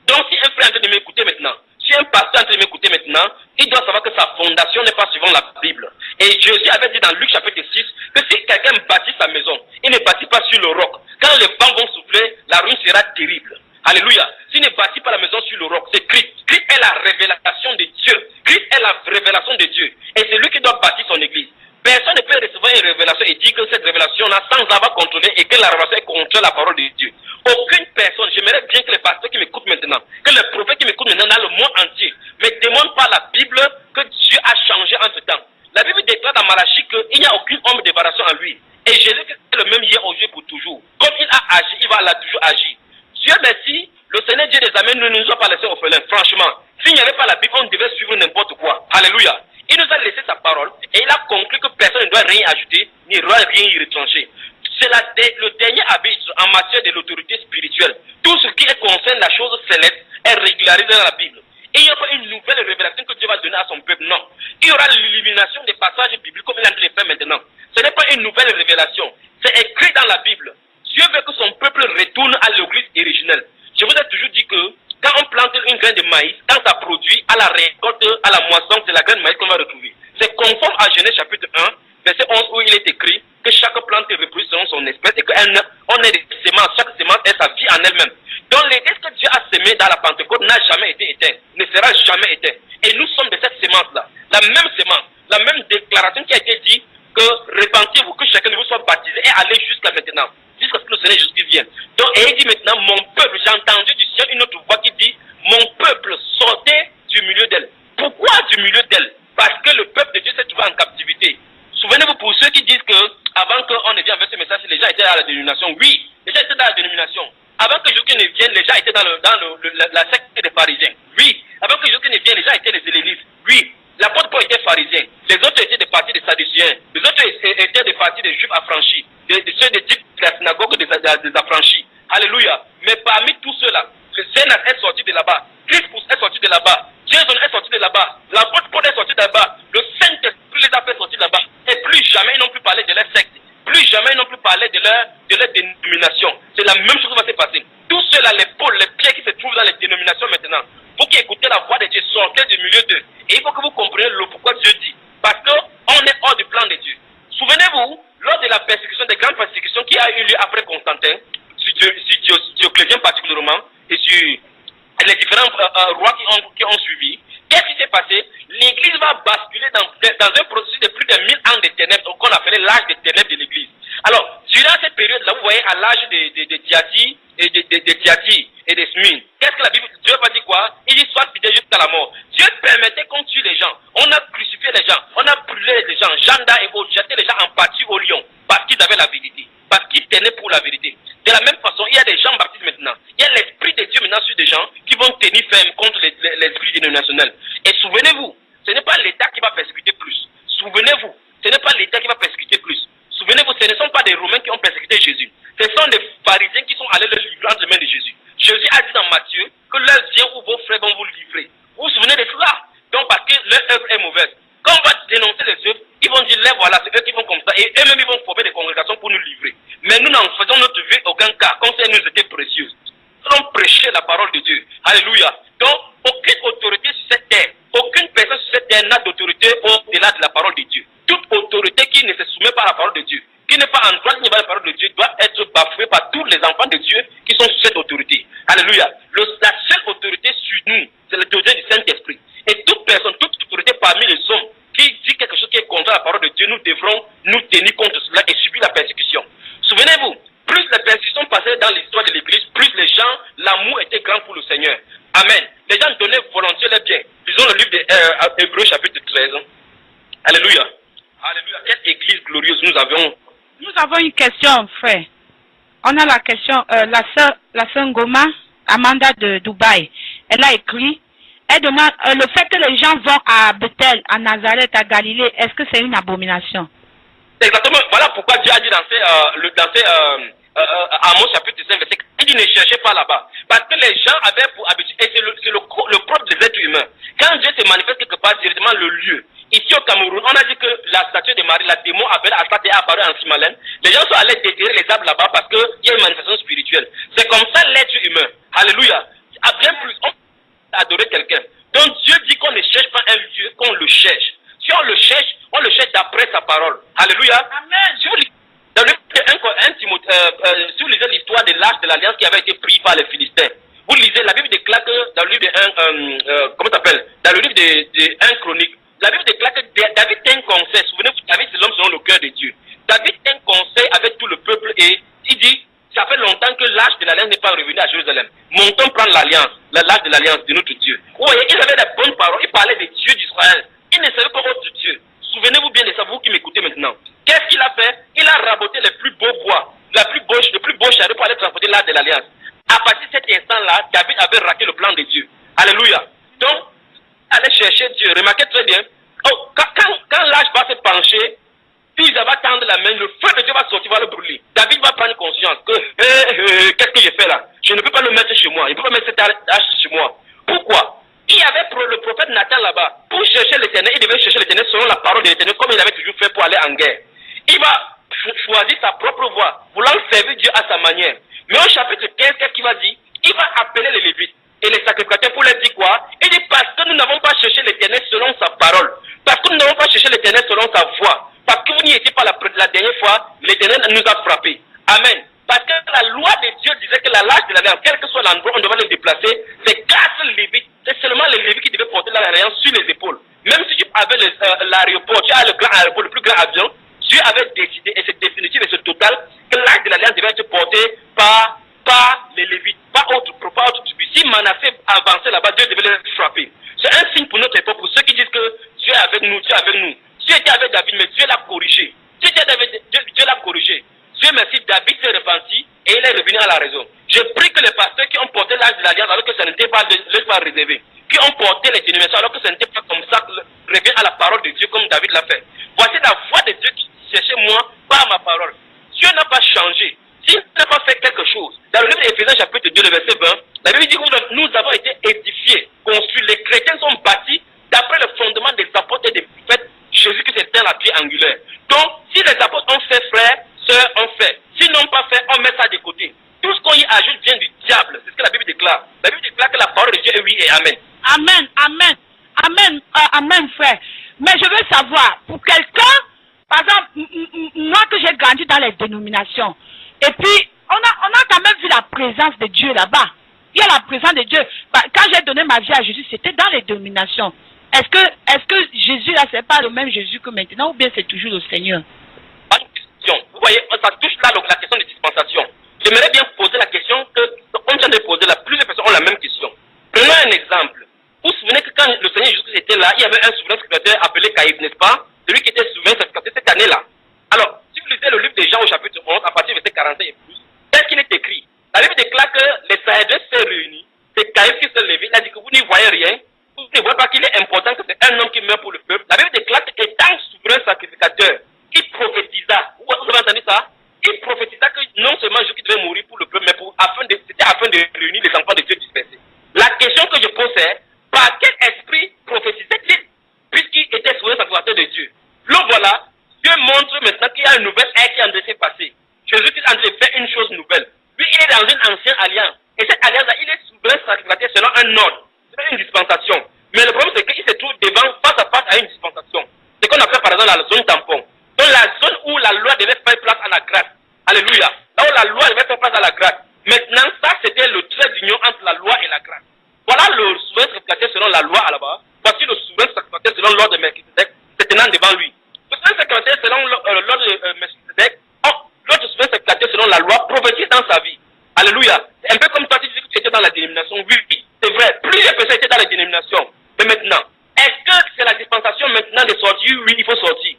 Donc, si un frère est en train de m'écouter maintenant, si un pasteur est en train de m'écouter maintenant, il doit savoir que sa fondation n'est pas suivant la Bible. Et Jésus avait dit dans Luc chapitre 6 que si quelqu'un bâtit sa maison, il ne bâtit pas sur le roc. Quand les vents vont souffler, la ruine sera terrible. Alléluia. S'il ne bâtit pas la maison sur le roc, c'est Christ. Christ est la révélation de Dieu. Christ est la révélation de Dieu. Et c'est lui qui doit bâtir son église. Personne ne peut recevoir une révélation et dire que cette révélation-là, sans avoir contrôlé, et que la révélation est contre la parole de Dieu. Aucune personne, j'aimerais bien que les pasteurs qui m'écoutent maintenant, que les prophètes qui m'écoutent maintenant dans le monde entier, me demandent par la Bible que Dieu a changé entre temps. La Bible déclare dans Malachie qu'il n'y a aucune homme de variation en lui. Et Jésus est le même hier, aujourd'hui, pour toujours. Comme il a agi, il va là toujours agir. Dieu merci, le Seigneur Dieu des Amen ne nous a pas laissé orphelins. Franchement, s'il n'y avait pas la Bible, on devait suivre n'importe quoi. Alléluia. Il nous a laissé sa parole et il a conclu que personne ne doit rien ajouter, ni rien y retrancher. C'est le dernier arbitre en matière de l'autorité spirituelle. Tout ce qui concerne la chose céleste est régularisé dans la Bible. Et il n'y a pas une nouvelle révélation que Dieu va donner à son peuple, non. Il y aura l'élimination des passages bibliques comme il est en train de le faire maintenant. Ce n'est pas une nouvelle révélation. C'est écrit dans la Bible. Dieu veut que son peuple retourne à l'église originelle. Je vous ai toujours dit que quand on plante une graine de maïs, quand ça produit, à la récolte, à la moisson, c'est la graine de maïs qu'on va retrouver. C'est conforme à Genèse chapitre 1, verset 11, où il est écrit que chaque plante reproduit selon son espèce et qu'on ait des semences, chaque semence est sa vie en elle-même. Donc l'église que Dieu a sémée dans la Pentecôte n'a jamais été éteinte, ne sera jamais éteinte. Et nous sommes de cette sémence-là. La même sémence, la même déclaration qui a été dit que repentez-vous, que chacun de vous soit baptisé et allez jusqu'à maintenant, jusqu'à ce que le Seigneur Jésus vienne. Donc, et il dit maintenant, mon peuple, j'ai entendu du ciel une autre voix qui dit, mon peuple, sortez du milieu d'elle. Pourquoi du milieu d'elle? Parce que le peuple de Dieu s'est trouvé en captivité. Souvenez-vous pour ceux qui disent que, avant qu'on ne vienne avec ce message, les gens étaient dans la dénomination. Oui, les gens étaient dans la dénomination. Avant que Jésus ne vienne, les gens étaient dans la secte des pharisiens. Oui, avant que Jésus ne vienne, les gens étaient les hellénistes. Oui, l'apôtre Paul était pharisien. Les autres étaient des partis des sadduciens. Les autres étaient des partis des juifs affranchis. Ceux des types de la synagogue des affranchis. Alléluia. Mais parmi tous ceux-là, le Seigneur est sorti de là-bas. Crispus est sorti de là-bas. Jason est sorti de là-bas. L'apôtre Paul est sorti de là-bas. Le Saint-Esprit les a fait sortir de là-bas. Et plus jamais ils n'ont plus parlé de leur secte. Plus jamais ils n'ont plus parlé de leur dénomination. C'est la même chose qui va se passer. Tous ceux-là, les pôles, les pieds qui se trouvent dans les dénominations maintenant, vous qui écoutez la voix de Dieu, sortez du milieu d'eux. Et il faut que vous compreniez le pourquoi Dieu dit. Parce qu'on est hors du plan de Dieu. Souvenez-vous, lors de la persécution, des grandes persécutions qui a eu lieu après Constantin, sur Dioclétien particulièrement, et sur les différents rois qui ont suivi, Qu'est-ce qui s'est passé? L'église va basculer dans un processus de plus de 1000 ans de ténèbres, qu'on appelait l'âge des ténèbres de l'église. Alors, durant cette période-là, vous voyez, à l'âge de Thyatire et de Thyatire et de Smyrne, qu'est-ce que la Bible, Dieu va dire quoi? Il dit soit fidèle jusqu'à la mort. Dieu permettait qu'on tue les gens. On a crucifié les gens. On a brûlé les gens. Janda et autres, jeté les gens en pâture au lion. Parce qu'ils avaient la vérité. Parce qu'ils tenaient pour la vérité. De la même façon, il y a des gens baptisés maintenant. Il y a l'esprit de Dieu maintenant sur des gens qui vont tenir ferme contre l'esprit dénominationnel. Et souvenez-vous, ce n'est pas l'État qui va persécuter plus. Souvenez-vous, ce n'est pas l'État qui va persécuter plus. Souvenez-vous, ce ne sont pas des Romains qui ont persécuté Jésus. Ce sont des pharisiens qui sont allés le livrer entre les mains de Jésus. Jésus a dit dans Matthieu que leur bien ou vos frères vont vous livrer. Vous vous souvenez de cela? Donc parce que leur œuvre est mauvaise. Quand on va dénoncer les œuvres, ils vont dire, les voilà, c'est eux qui vont comme ça. Et eux-mêmes, ils vont former des congrégations pour nous livrer. Mais nous n'en faisons notre vie aucun cas, comme si elle nous était précieuse. Nous allons prêcher la parole de Dieu. Alléluia. Donc, aucune autorité sur cette terre, aucune personne sur cette terre n'a d'autorité au-delà de la parole de Dieu. Toute autorité qui ne se soumet pas à la parole de Dieu, qui n'est pas en droit de la parole de Dieu, doit être bafouée par tous les enfants de Dieu qui sont sous cette autorité. Alléluia. La seule autorité sur nous, c'est l'autorité du Saint-Esprit. Et toute personne, toute autorité parmi les hommes qui dit quelque chose qui est contre la parole de Dieu, nous devrons nous tenir contre cela et subir la persécution. Souvenez-vous, plus les persécutions passaient dans l'histoire de l'Église, plus les gens, l'amour était grand pour le Seigneur. Amen. Les gens donnaient volontiers les biens. Lisons le livre d'Hébreux chapitre 13. Alléluia. Alléluia. Quelle église glorieuse nous avons. Nous avons une question, frère. On a la question, la sœur Ngoma, Amanda de Dubaï. Elle a écrit, elle demande, le fait que les gens vont à Bethel, à Nazareth, à Galilée, est-ce que c'est une abomination? Exactement. Voilà pourquoi Dieu a dit dans Amos chapitre 5, verset 4, il dit ne cherchez pas là-bas. Parce que les gens avaient pour habitude, et c'est le propre des êtres humains. Quand Dieu se manifeste quelque part, directement le lieu. Ici au Cameroun, on a dit que la statue de Marie, la démon appelée Assad est apparue en Simalène. Les gens sont allés déterrer les arbres là-bas parce qu'il y a une manifestation spirituelle. C'est comme ça l'être humain. Alléluia. À bien plus, on peut adorer quelqu'un. Donc Dieu dit qu'on ne cherche pas un lieu, qu'on le cherche. Si on le cherche d'après sa parole. Alléluia. Amen. Si vous lisez dans le si vous lisez l'histoire de l'arche de l'alliance qui avait été prise par les Philistins, vous lisez, la Bible déclare que dans le livre de comment s'appelle? Dans le livre de 1 Chronique, la Bible déclare que David a un conseil. Souvenez-vous, David c'est l'homme selon le cœur de Dieu. David a un conseil avec tout le peuple et il dit, ça fait longtemps que l'arche de l'alliance n'est pas revenu à Jérusalem. Montons prendre l'alliance, l'arche de l'alliance de notre Dieu. Vous voyez, ils avaient des bonnes paroles, ils parlaient des dieux d'Israël. Ils ne savaient pas autre Dieu. Souvenez-vous bien de ça, vous qui m'écoutez maintenant. Qu'est-ce qu'il a fait? Il a raboté les plus beaux bois, le plus beau chariot pour aller transporter l'arche de l'alliance. À partir de cet instant-là, David avait raté le plan de Dieu. Alléluia. Donc, allez chercher Dieu. Remarquez très bien. Oh, quand l'arche va se pencher, puis il va tendre la main, le feu de Dieu va sortir, va le brûler. David va prendre conscience que, qu'est-ce que j'ai fait là? Je ne peux pas le mettre chez moi. Il ne peut pas mettre cette arche chez moi. Pourquoi? Il y avait le prophète Nathan là-bas. Pour chercher l'Éternel, il devait chercher l'Éternel selon la parole de l'Éternel, comme il avait toujours fait pour aller en guerre. Il va choisir sa propre voie, voulant servir Dieu à sa manière. Mais au chapitre 15, qu'est-ce qu'il va dire? Il va appeler les Lévites et les sacrificateurs pour leur dire quoi? Il dit parce que nous n'avons pas cherché l'Éternel selon sa parole. Parce que nous n'avons pas cherché l'Éternel selon sa voie. Parce que vous n'y étiez pas la dernière fois, l'Éternel nous a frappés. Amen. Parce que la loi de Dieu disait que la l'arche de l'alliance, quel que soit l'endroit, on devait le déplacer. C'est grâce aux Lévites. C'est seulement les Lévites qui devaient porter l'alliance sur les épaules. Même si tu avais l'aéroport, tu as le grand aéroport, le plus grand avion, Dieu avait décidé, et c'est définitif et c'est total, que l'arche de l'alliance devait être porté par les Lévites, pas autre tribu. Si Manassé avançait là-bas, Dieu devait le frapper. C'est un signe pour notre époque, pour ceux qui disent que Dieu est avec nous, Dieu est avec nous. Dieu était avec David, mais Dieu l'a corrigé. Dieu l'a corrigé. Dieu merci, David s'est repenti et il est revenu à la raison. Je prie que les pasteurs qui ont porté l'arche de l'alliance alors que ça n'était pas réservé, qui ont porté les dénominations alors que ça n'était pas comme ça, reviennent à la parole de Dieu comme David l'a fait. Voici la voix de Dieu qui cherchait moi par ma parole. Dieu n'a pas changé. S'il n'a pas fait quelque chose, dans le livre d'Éphésiens chapitre 2, le verset 20, la Bible dit que nous avons été édifiés, construits, les chrétiens sont bâtis d'après le fondement des apôtres et des prophètes, Jésus-Christ était la pierre angulaire. Donc, si les apôtres ont fait, frères, sœurs ont fait. S'ils n'ont pas fait, on met ça de côté. Tout ce qu'on y ajoute vient du diable. C'est ce que la Bible déclare. La Bible déclare que la parole de Dieu est oui et amen. Amen, amen, amen, amen, frère. Mais je veux savoir, pour quelqu'un, par exemple, moi que j'ai grandi dans les dénominations, et puis on a quand même vu la présence de Dieu là-bas. il y a la présence de Dieu. Quand j'ai donné ma vie à Jésus, c'était dans les dénominations. Est-ce que Jésus là, c'est pas le même Jésus que maintenant, ou bien c'est toujours le Seigneur? Pas une question. Vous voyez, ça touche là donc la question de dispensation. J'aimerais bien poser la question que, comme vient de poser, plusieurs personnes ont la même question. Prenons un exemple. Vous vous souvenez que quand le Seigneur Jésus était là, il y avait un souverain sacrificateur appelé Caïphe, n'est-ce pas? Celui qui était souverain sacrificateur cette année-là. Alors, si vous lisez le livre des Jean au chapitre 11, à partir du verset 45 et plus, qu'est-ce qu'il est écrit? La Bible déclare que les Sanhédrins se réunis, c'est Caïphe qui s'est levé, il a dit que vous n'y voyez rien, vous ne voyez pas qu'il est important que c'est un homme qui meurt pour le peuple. La Bible déclare qu'étant souverain sacrificateur, il prophétisa. Vous avez entendu ça? Il prophétisa que non seulement Jésus devait mourir pour le peuple, mais c'était afin de réunir les enfants de Dieu dispersés. La question que je pose est, par quel esprit prophétisait-il, puisqu'il était souverain sacrificateur de Dieu? Donc voilà, Dieu montre maintenant qu'il y a une nouvelle ère qui est en train de se passer. Jésus est en train de faire une chose nouvelle. Lui, il est dans une ancienne alliance. Et cette alliance-là, il est souverain sacrificateur selon un ordre, selon une dispensation. Mais le problème, c'est qu'il se trouve devant, face à face à une dispensation. C'est qu'on appelle par exemple la zone tampon. Donc la zone où la loi devait faire place à la grâce. Alléluia. Là où la loi devait faire place à la grâce. Maintenant, ça, c'était le trait d'union entre la loi et la grâce. Voilà le souverain sacrificateur selon la loi à là-bas. Voici le souverain sacrificateur selon l'ordre de Melchizedek, se tenant devant lui. Le souverain sacrificateur selon l'ordre de Melchizedek, l'autre souverain sacrificateur selon la loi, prophétise dans sa vie. Alléluia. C'est un peu comme toi, tu dis que tu étais dans la dénomination. Oui, c'est vrai. Plusieurs personnes étaient dans la dénomination. Mais maintenant, est-ce que c'est la dispensation maintenant de sortir? Oui, il faut sortir.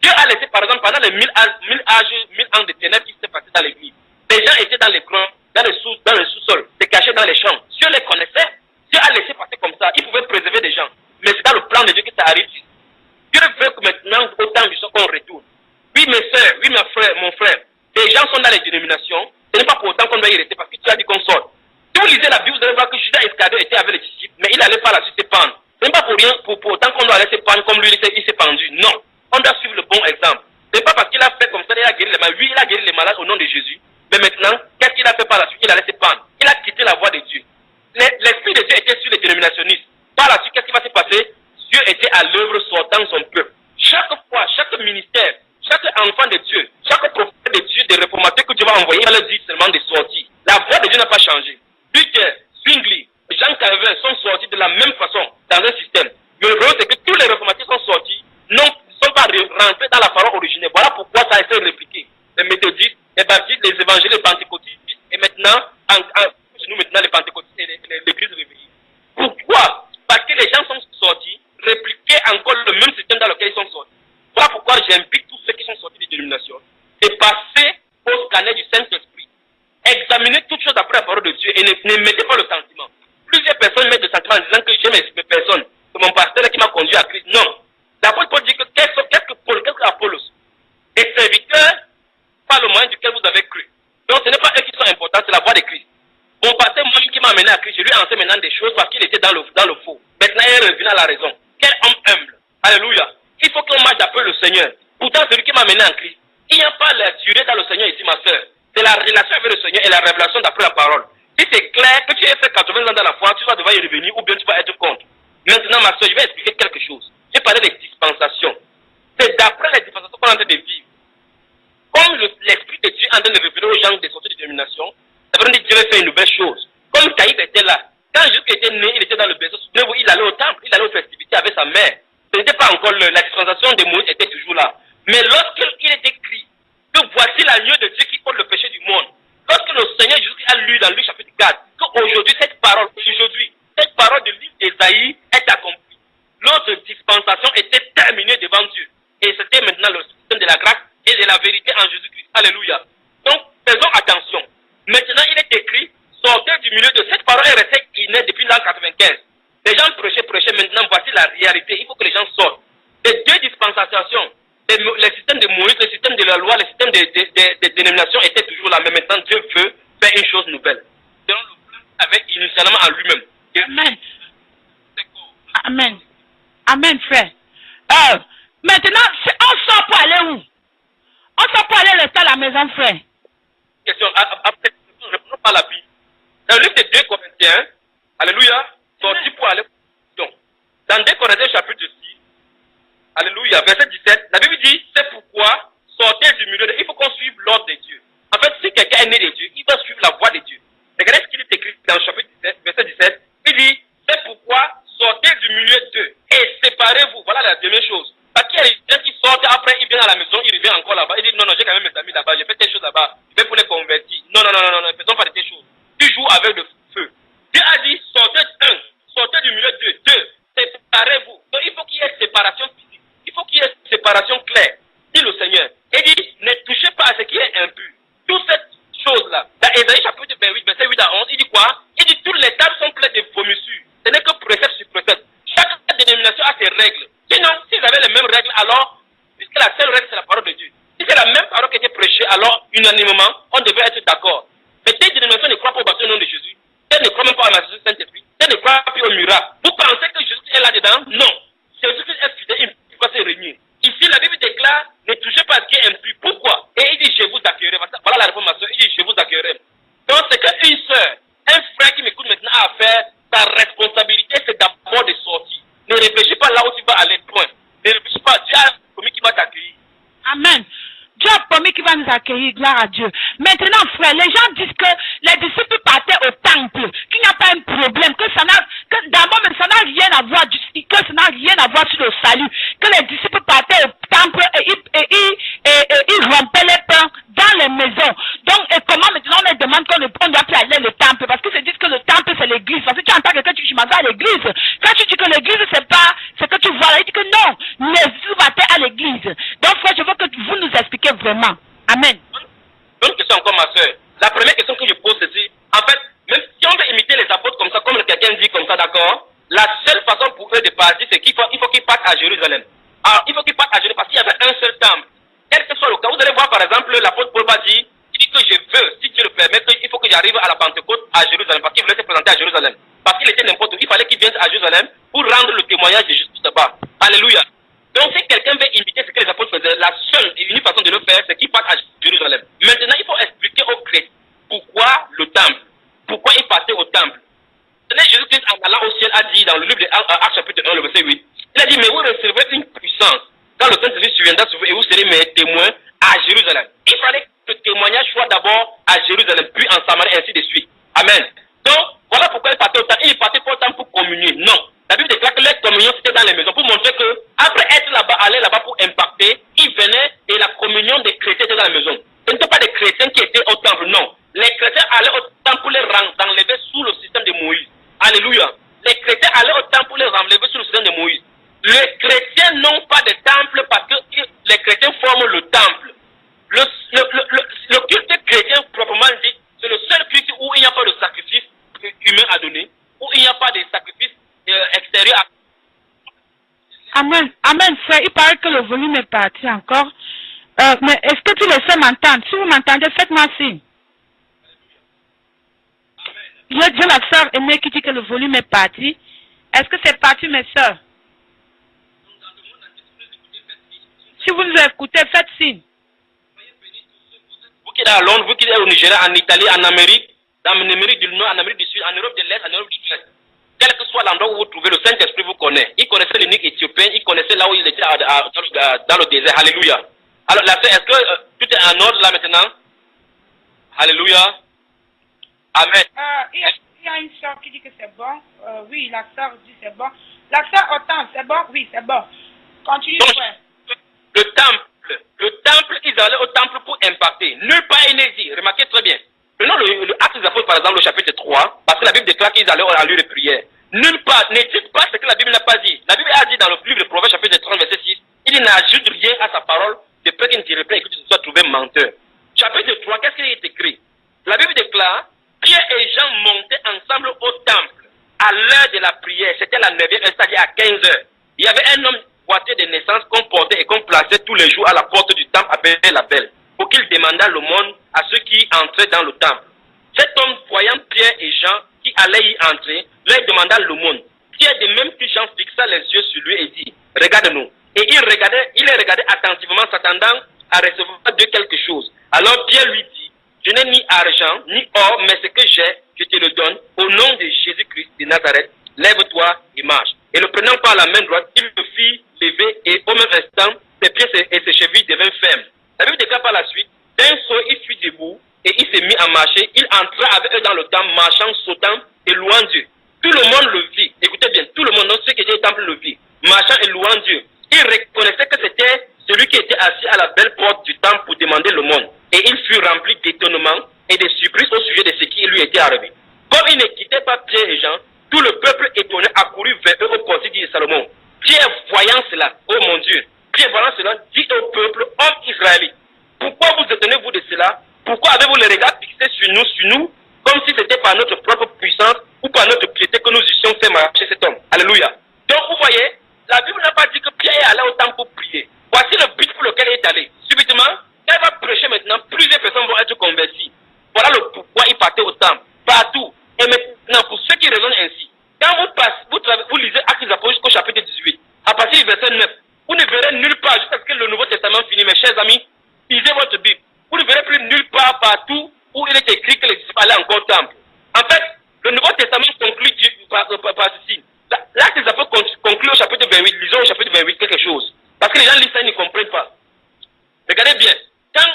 Dieu a laissé, par exemple, pendant les 1000 ans de ténèbres qui s'est passé dans l'église. Les gens étaient dans les groins, dans le sous-sol, se cachaient dans les champs. Dieu les connaissait. Dieu a laissé passer comme ça. Il pouvait préserver des gens. Mais c'est dans le plan de Dieu que ça arrive. Dieu veut que maintenant, au temps du soir, qu'on retourne. Oui, mes soeurs, oui, mon frère, les gens sont dans les dénominations. Ce n'est pas pour autant qu'on doit y rester parce que tu as dit qu'on sort. Si vous lisez la Bible, vous allez voir que Judas Iscariot était avec les disciples, mais il allait par la suite se pendre. Ce n'est pas pour rien, pour autant qu'on doit aller se pendre comme lui, il s'est pendu. Non. On doit suivre le bon exemple. Ce n'est pas parce qu'il a fait comme ça, il a guéri les malades. Oui, il a guéri les malades au nom de Jésus. Mais maintenant, qu'est-ce qu'il a fait par la suite? Il allait se pendre. Il a quitté la voie de Dieu. L'esprit de Dieu était sur les dénominationnistes. Par la suite, qu'est-ce qui va se passer? Dieu était à l'œuvre sortant son peuple. Chaque fois, chaque ministère, chaque enfant de Dieu, chaque prophète de Dieu, des réformateurs que Dieu va envoyer, il va leur dire seulement de sortir. La voix de Dieu n'a pas changé. Luther, Zwingli, Jean Calvin sont sortis de la même façon dans un système. Mais le problème, c'est que tous les réformateurs sont sortis, ne sont pas rentrés dans la parole originelle. Voilà pourquoi ça a été répliqué. Les méthodistes, les baptistes, les évangélistes, les pentecôtistes, et maintenant, nous maintenant les pentecôtistes et l'église réveillée. Pourquoi? Parce que les gens sont sortis, répliquer encore le même système dans lequel ils sont sortis. Voilà pourquoi j'invite tous ceux qui sont sortis des dénominations de passer au scanner du Saint-Esprit. Examinez toutes choses après la parole de Dieu et ne mettez pas le sentiment. Plusieurs personnes mettent le sentiment en disant que j'aime mes personnes. C'est mon pasteur qui m'a conduit à Christ. Non. L'apôtre Paul dit que qu'est-ce que Paul, qu'est-ce que Apollos? Des serviteurs par le moyen duquel vous avez cru. Donc ce n'est pas eux qui sont importants, c'est la voix de Christ. Mon pasteur, moi qui m'a amené à Christ, je lui enseigne maintenant des choses parce qu'il était dans le faux. Maintenant il est revenu à la raison. Quel homme humble. Alléluia. Il faut qu'on marche après le Seigneur. Pourtant, celui qui m'a amené en Christ, il n'y a pas la durée dans le Seigneur ici, ma soeur. C'est la relation avec le Seigneur et la révélation d'après la parole. Si c'est clair que tu as fait 80 ans dans la foi, tu vas devoir y revenir ou bien tu vas être contre. Maintenant, ma soeur, je vais expliquer quelque chose. J'ai parlé des dispensations. C'est d'après les dispensations qu'on est en train de vivre. Comme l'Esprit de Dieu est en train de révéler aux gens des sorties de dénomination, ça veut dire que Dieu va faire une nouvelle chose. Comme Caïphe était là, quand Jésus était né, il était dans le berceau. Souvenez-vous, il allait au temple, il allait aux festivités avec sa mère. Ce n'était pas encore la dispensation de Moïse était toujours là. Mais lorsqu'il est écrit que voici l'agneau de Dieu qui ôte le péché du monde, lorsque le Seigneur Jésus a lu dans Luc chapitre 4, qu'aujourd'hui cette parole du livre d'Ésaïe est accomplie. L'autre dispensation était terminée devant Dieu. Et c'était maintenant le système de la grâce et de la vérité en Jésus-Christ. Alléluia. Donc, faisons attention. Maintenant, il est écrit, sortez du milieu de cette parole est restée inerte depuis l'an 95. Les gens prêchaient, maintenant voici la réalité. Il faut que les gens sortent. Les deux dispensations, le système de Moïse, le système de la loi, le système des dénominations étaient toujours là. Mais maintenant, Dieu veut faire une chose nouvelle. Selon le plan avec initialement en lui-même. Amen. Amen. Amen, frère. Maintenant, on sort pour aller où? On sort pour aller rester à la maison, frère. Question. Après, ne répondons pas à la Bible. Dans le livre de 2 Corinthiens, alléluia, sorti pour aller. Donc, dans 2 Corinthiens chapitre 6, alléluia, verset 17, la Bible dit, c'est pourquoi sortez du milieu il faut qu'on suive l'ordre de Dieu. En fait, si quelqu'un est né de Dieu, il doit suivre la voie de Dieu. Regardez ce qu'il est écrit dans le chapitre 17, séparation physique. Il faut qu'il y ait une séparation claire, dit le Seigneur. Et dit, ne touchez pas à ce qui est impur. Toute cette chose-là, dans Ésaïe chapitre 28, verset 8 à 11, il dit quoi? Il dit, toutes les tables sont pleines de vomissures. Ce n'est que précepte sur précepte. Chaque dénomination a ses règles. Sinon, s'ils avaient les mêmes règles, alors, puisque la seule règle, c'est la parole de Dieu. Si c'est la même parole qui était prêchée, alors, unanimement, on devait être d'accord. Mais telle dénomination ne croit pas au baptême au nom de Jésus. Elle ne croit même pas à la Saint-Esprit. Elle ne croit pas au miracle. Vous pensez que Jésus est là-dedans? Non. Jésus est fidèle, il doit se réunir. Ici, la Bible déclare, ne touchez pas à ce qui est impur. Pourquoi? Et il dit, je vous accueillerai. Voilà la réponse, ma soeur. Il dit, je vous accueillerai. Donc, c'est qu'une soeur, un frère qui m'écoute maintenant a à faire, ta responsabilité, c'est d'abord de sortir. Ne réfléchis pas là où tu vas aller, point. Ne réfléchis pas, Dieu a promis qu'il va t'accueillir. Amen. Dieu a promis qu'il va nous accueillir, gloire à Dieu. Maintenant, frère, les gens disent que les disciples partaient au temple, qu'il n'y a pas un problème, que d'abord, mais ça n'a rien à voir, que ça n'a rien à voir sur le salut, que les disciples partaient au temple et ils rompaient les pains dans les maisons. Donc, et comment maintenant on les demande qu'on ne doit plus aller au temple, parce qu'ils se disent que le temple c'est l'église, parce que tu entends quelqu'un qui dit, je m'en vais à l'église. Quand tu dis que l'église c'est pas ce que tu vois là, il dit que non, les disciples partaient à l'église. Donc, frère, je veux que vous nous expliquiez vraiment. Amen. Une question encore, ma soeur. La première question que je pose, c'est en fait, même si on veut imiter les apôtres comme ça, comme quelqu'un dit comme ça, d'accord, la seule façon pour eux de partir, c'est qu'il faut qu'ils partent à Jérusalem. Alors, il faut qu'ils partent à Jérusalem parce qu'il y avait un seul temple. Quel que soit le cas, vous allez voir par exemple, l'apôtre Paul va dire, il dit que je veux, si Dieu le permet, il faut que j'arrive à la Pentecôte à Jérusalem, parce qu'il voulait se présenter à Jérusalem. Parce qu'il était n'importe où, il fallait qu'il vienne à Jérusalem pour rendre le témoignage de Jésus là-bas. Alléluia. Donc, si quelqu'un veut imiter ce que les apôtres faisaient, la seule et unique façon de le faire, c'est qu'il parte à Jérusalem. Maintenant, il faut expliquer aux chrétiens pourquoi le temple, pourquoi ils partaient au temple. Jésus-Christ, en allant au ciel, a dit dans le livre d'Actes chapitre 1, le verset 8, il a dit, mais vous recevrez une puissance quand le Saint-Esprit surviendra sur vous et vous serez mes témoins à Jérusalem. Il fallait que le témoignage soit d'abord à Jérusalem, puis en Samarie, ainsi de suite. Amen. Donc, voilà pourquoi ils partaient au temple. Ils ne partaient pas au temple pour communier. Non. La Bible déclare que leur communion, c'était dans les maisons, pour montrer que, après être là-bas, aller là-bas pour impacter, ils venaient et la communion des chrétiens était dans la maison. Ce n'étaient pas des chrétiens qui étaient au temple, non. Les chrétiens allaient au temple pour les enlever sous le système de Moïse. Alléluia. Les chrétiens allaient au temple pour les enlever sous le système de Moïse. Les chrétiens n'ont pas de temple parce que les chrétiens forment le temple. Le culte chrétien, proprement dit, c'est le seul culte où il n'y a pas de sacrifice humain à donner, où il n'y a pas de sacrifice extérieur à... Amen. Amen, frère. Il paraît que le volume est parti encore. Mais est-ce que tu le sais m'entendre? Si vous m'entendez, faites-moi signe. J'ai la sœur aimée qui dit que le volume est parti. Est-ce que c'est parti, mes sœurs? Si vous nous écoutez, faites signe. Vous qui êtes à Londres, vous qui êtes au Nigeria, en Italie, en Amérique, dans l'Amérique du Nord, en Amérique du Sud, en Europe de l'Est, en Europe du Sud, quel que soit l'endroit où vous trouvez, le Saint-Esprit vous connaît. Il connaissait l'unique Éthiopien, il connaissait là où il était dans le désert. Alléluia. Alors, la sœur, est-ce que tout est en ordre là maintenant? Alléluia. Amen. Il y a une sœur qui dit que c'est bon. Oui, la sœur dit c'est bon. La sœur Autant, c'est bon? Oui, c'est bon. Continue, frère. Le temple, ils allaient au temple pour impacter. Nulle part énésie. Remarquez très bien. Prenons le Acte des Apôtres, par exemple, le chapitre 3, parce que la Bible déclare qu'ils allaient à lieu de prière. Nulle part, ne dites pas ce que la Bible n'a pas dit. La Bible a dit dans le livre de Proverbes, chapitre 30, verset 6, il n'ajoute rien à sa parole, de peur qu'il ne te reprenne et que tu sois trouvé menteur. Chapitre 3, qu'est-ce qu'il est écrit? La Bible déclare, Pierre et Jean montaient ensemble au temple à l'heure de la prière. C'était la 9e, c'est-à-dire à 15 heures. Il y avait un homme boiteux de naissance qu'on portait et qu'on plaçait tous les jours à la porte du temple appelé la Belle, pour qu'il demandât l'aumône à ceux qui entraient dans le temple. Cet homme, voyant Pierre et Jean qui allaient y entrer, leur demanda l'aumône. Pierre, de même que Jean, fixa les yeux sur lui et dit, regarde-nous. Et il les regardait attentivement, s'attendant à recevoir de quelque chose. Alors Pierre lui dit, je n'ai ni argent, ni or, mais ce que j'ai, je te le donne. Au nom de Jésus-Christ de Nazareth, lève-toi et marche. Et le prenant par la main droite, il le fit lever et au même instant, ses pieds et ses chevilles devinrent fermes. La Bible déclare par la suite, d'un saut, il fut debout et il s'est mis à marcher. Il entra avec eux dans le temple, marchant, sautant et louant Dieu. Tout le monde le vit. Écoutez bien, tout le monde, non, ceux qui étaient au temple le vit, marchant et louant Dieu. Il reconnaissait que c'était celui qui était assis à la belle porte du temple pour demander l'aumône. Et il fut rempli d'étonnement et de surprise au sujet de ce qui lui était arrivé. Comme il ne quittait pas Pierre et Jean, tout le peuple étonné accourut vers eux au conseil de Salomon. Pierre, voyant cela, puissance ou par notre piété que nous eussions fait marcher cet homme. Alléluia. Donc vous voyez, la Bible n'a pas dit que Pierre est allé au temple pour prier. Voici le but pour lequel il est allé. Subitement, quand il va prêcher maintenant, plusieurs personnes vont être converties. Voilà le pourquoi il partait au temple, partout. Et maintenant, pour ceux qui raisonnent ainsi, quand vous lisez Actes des Apôtres jusqu'au chapitre 18, à partir du verset 9, vous ne verrez nulle part, jusqu'à ce que le Nouveau Testament finisse, mes chers amis, lisez votre Bible. Vous ne verrez plus nulle part partout où il est écrit que les disciples allaient encore au temple. En fait, le Nouveau Testament conclut par ceci. L'acte des Apôtres conclut au chapitre 28, lisons au chapitre 28 quelque chose. Parce que les gens lisent ça, ils ne comprennent pas. Regardez bien. Quand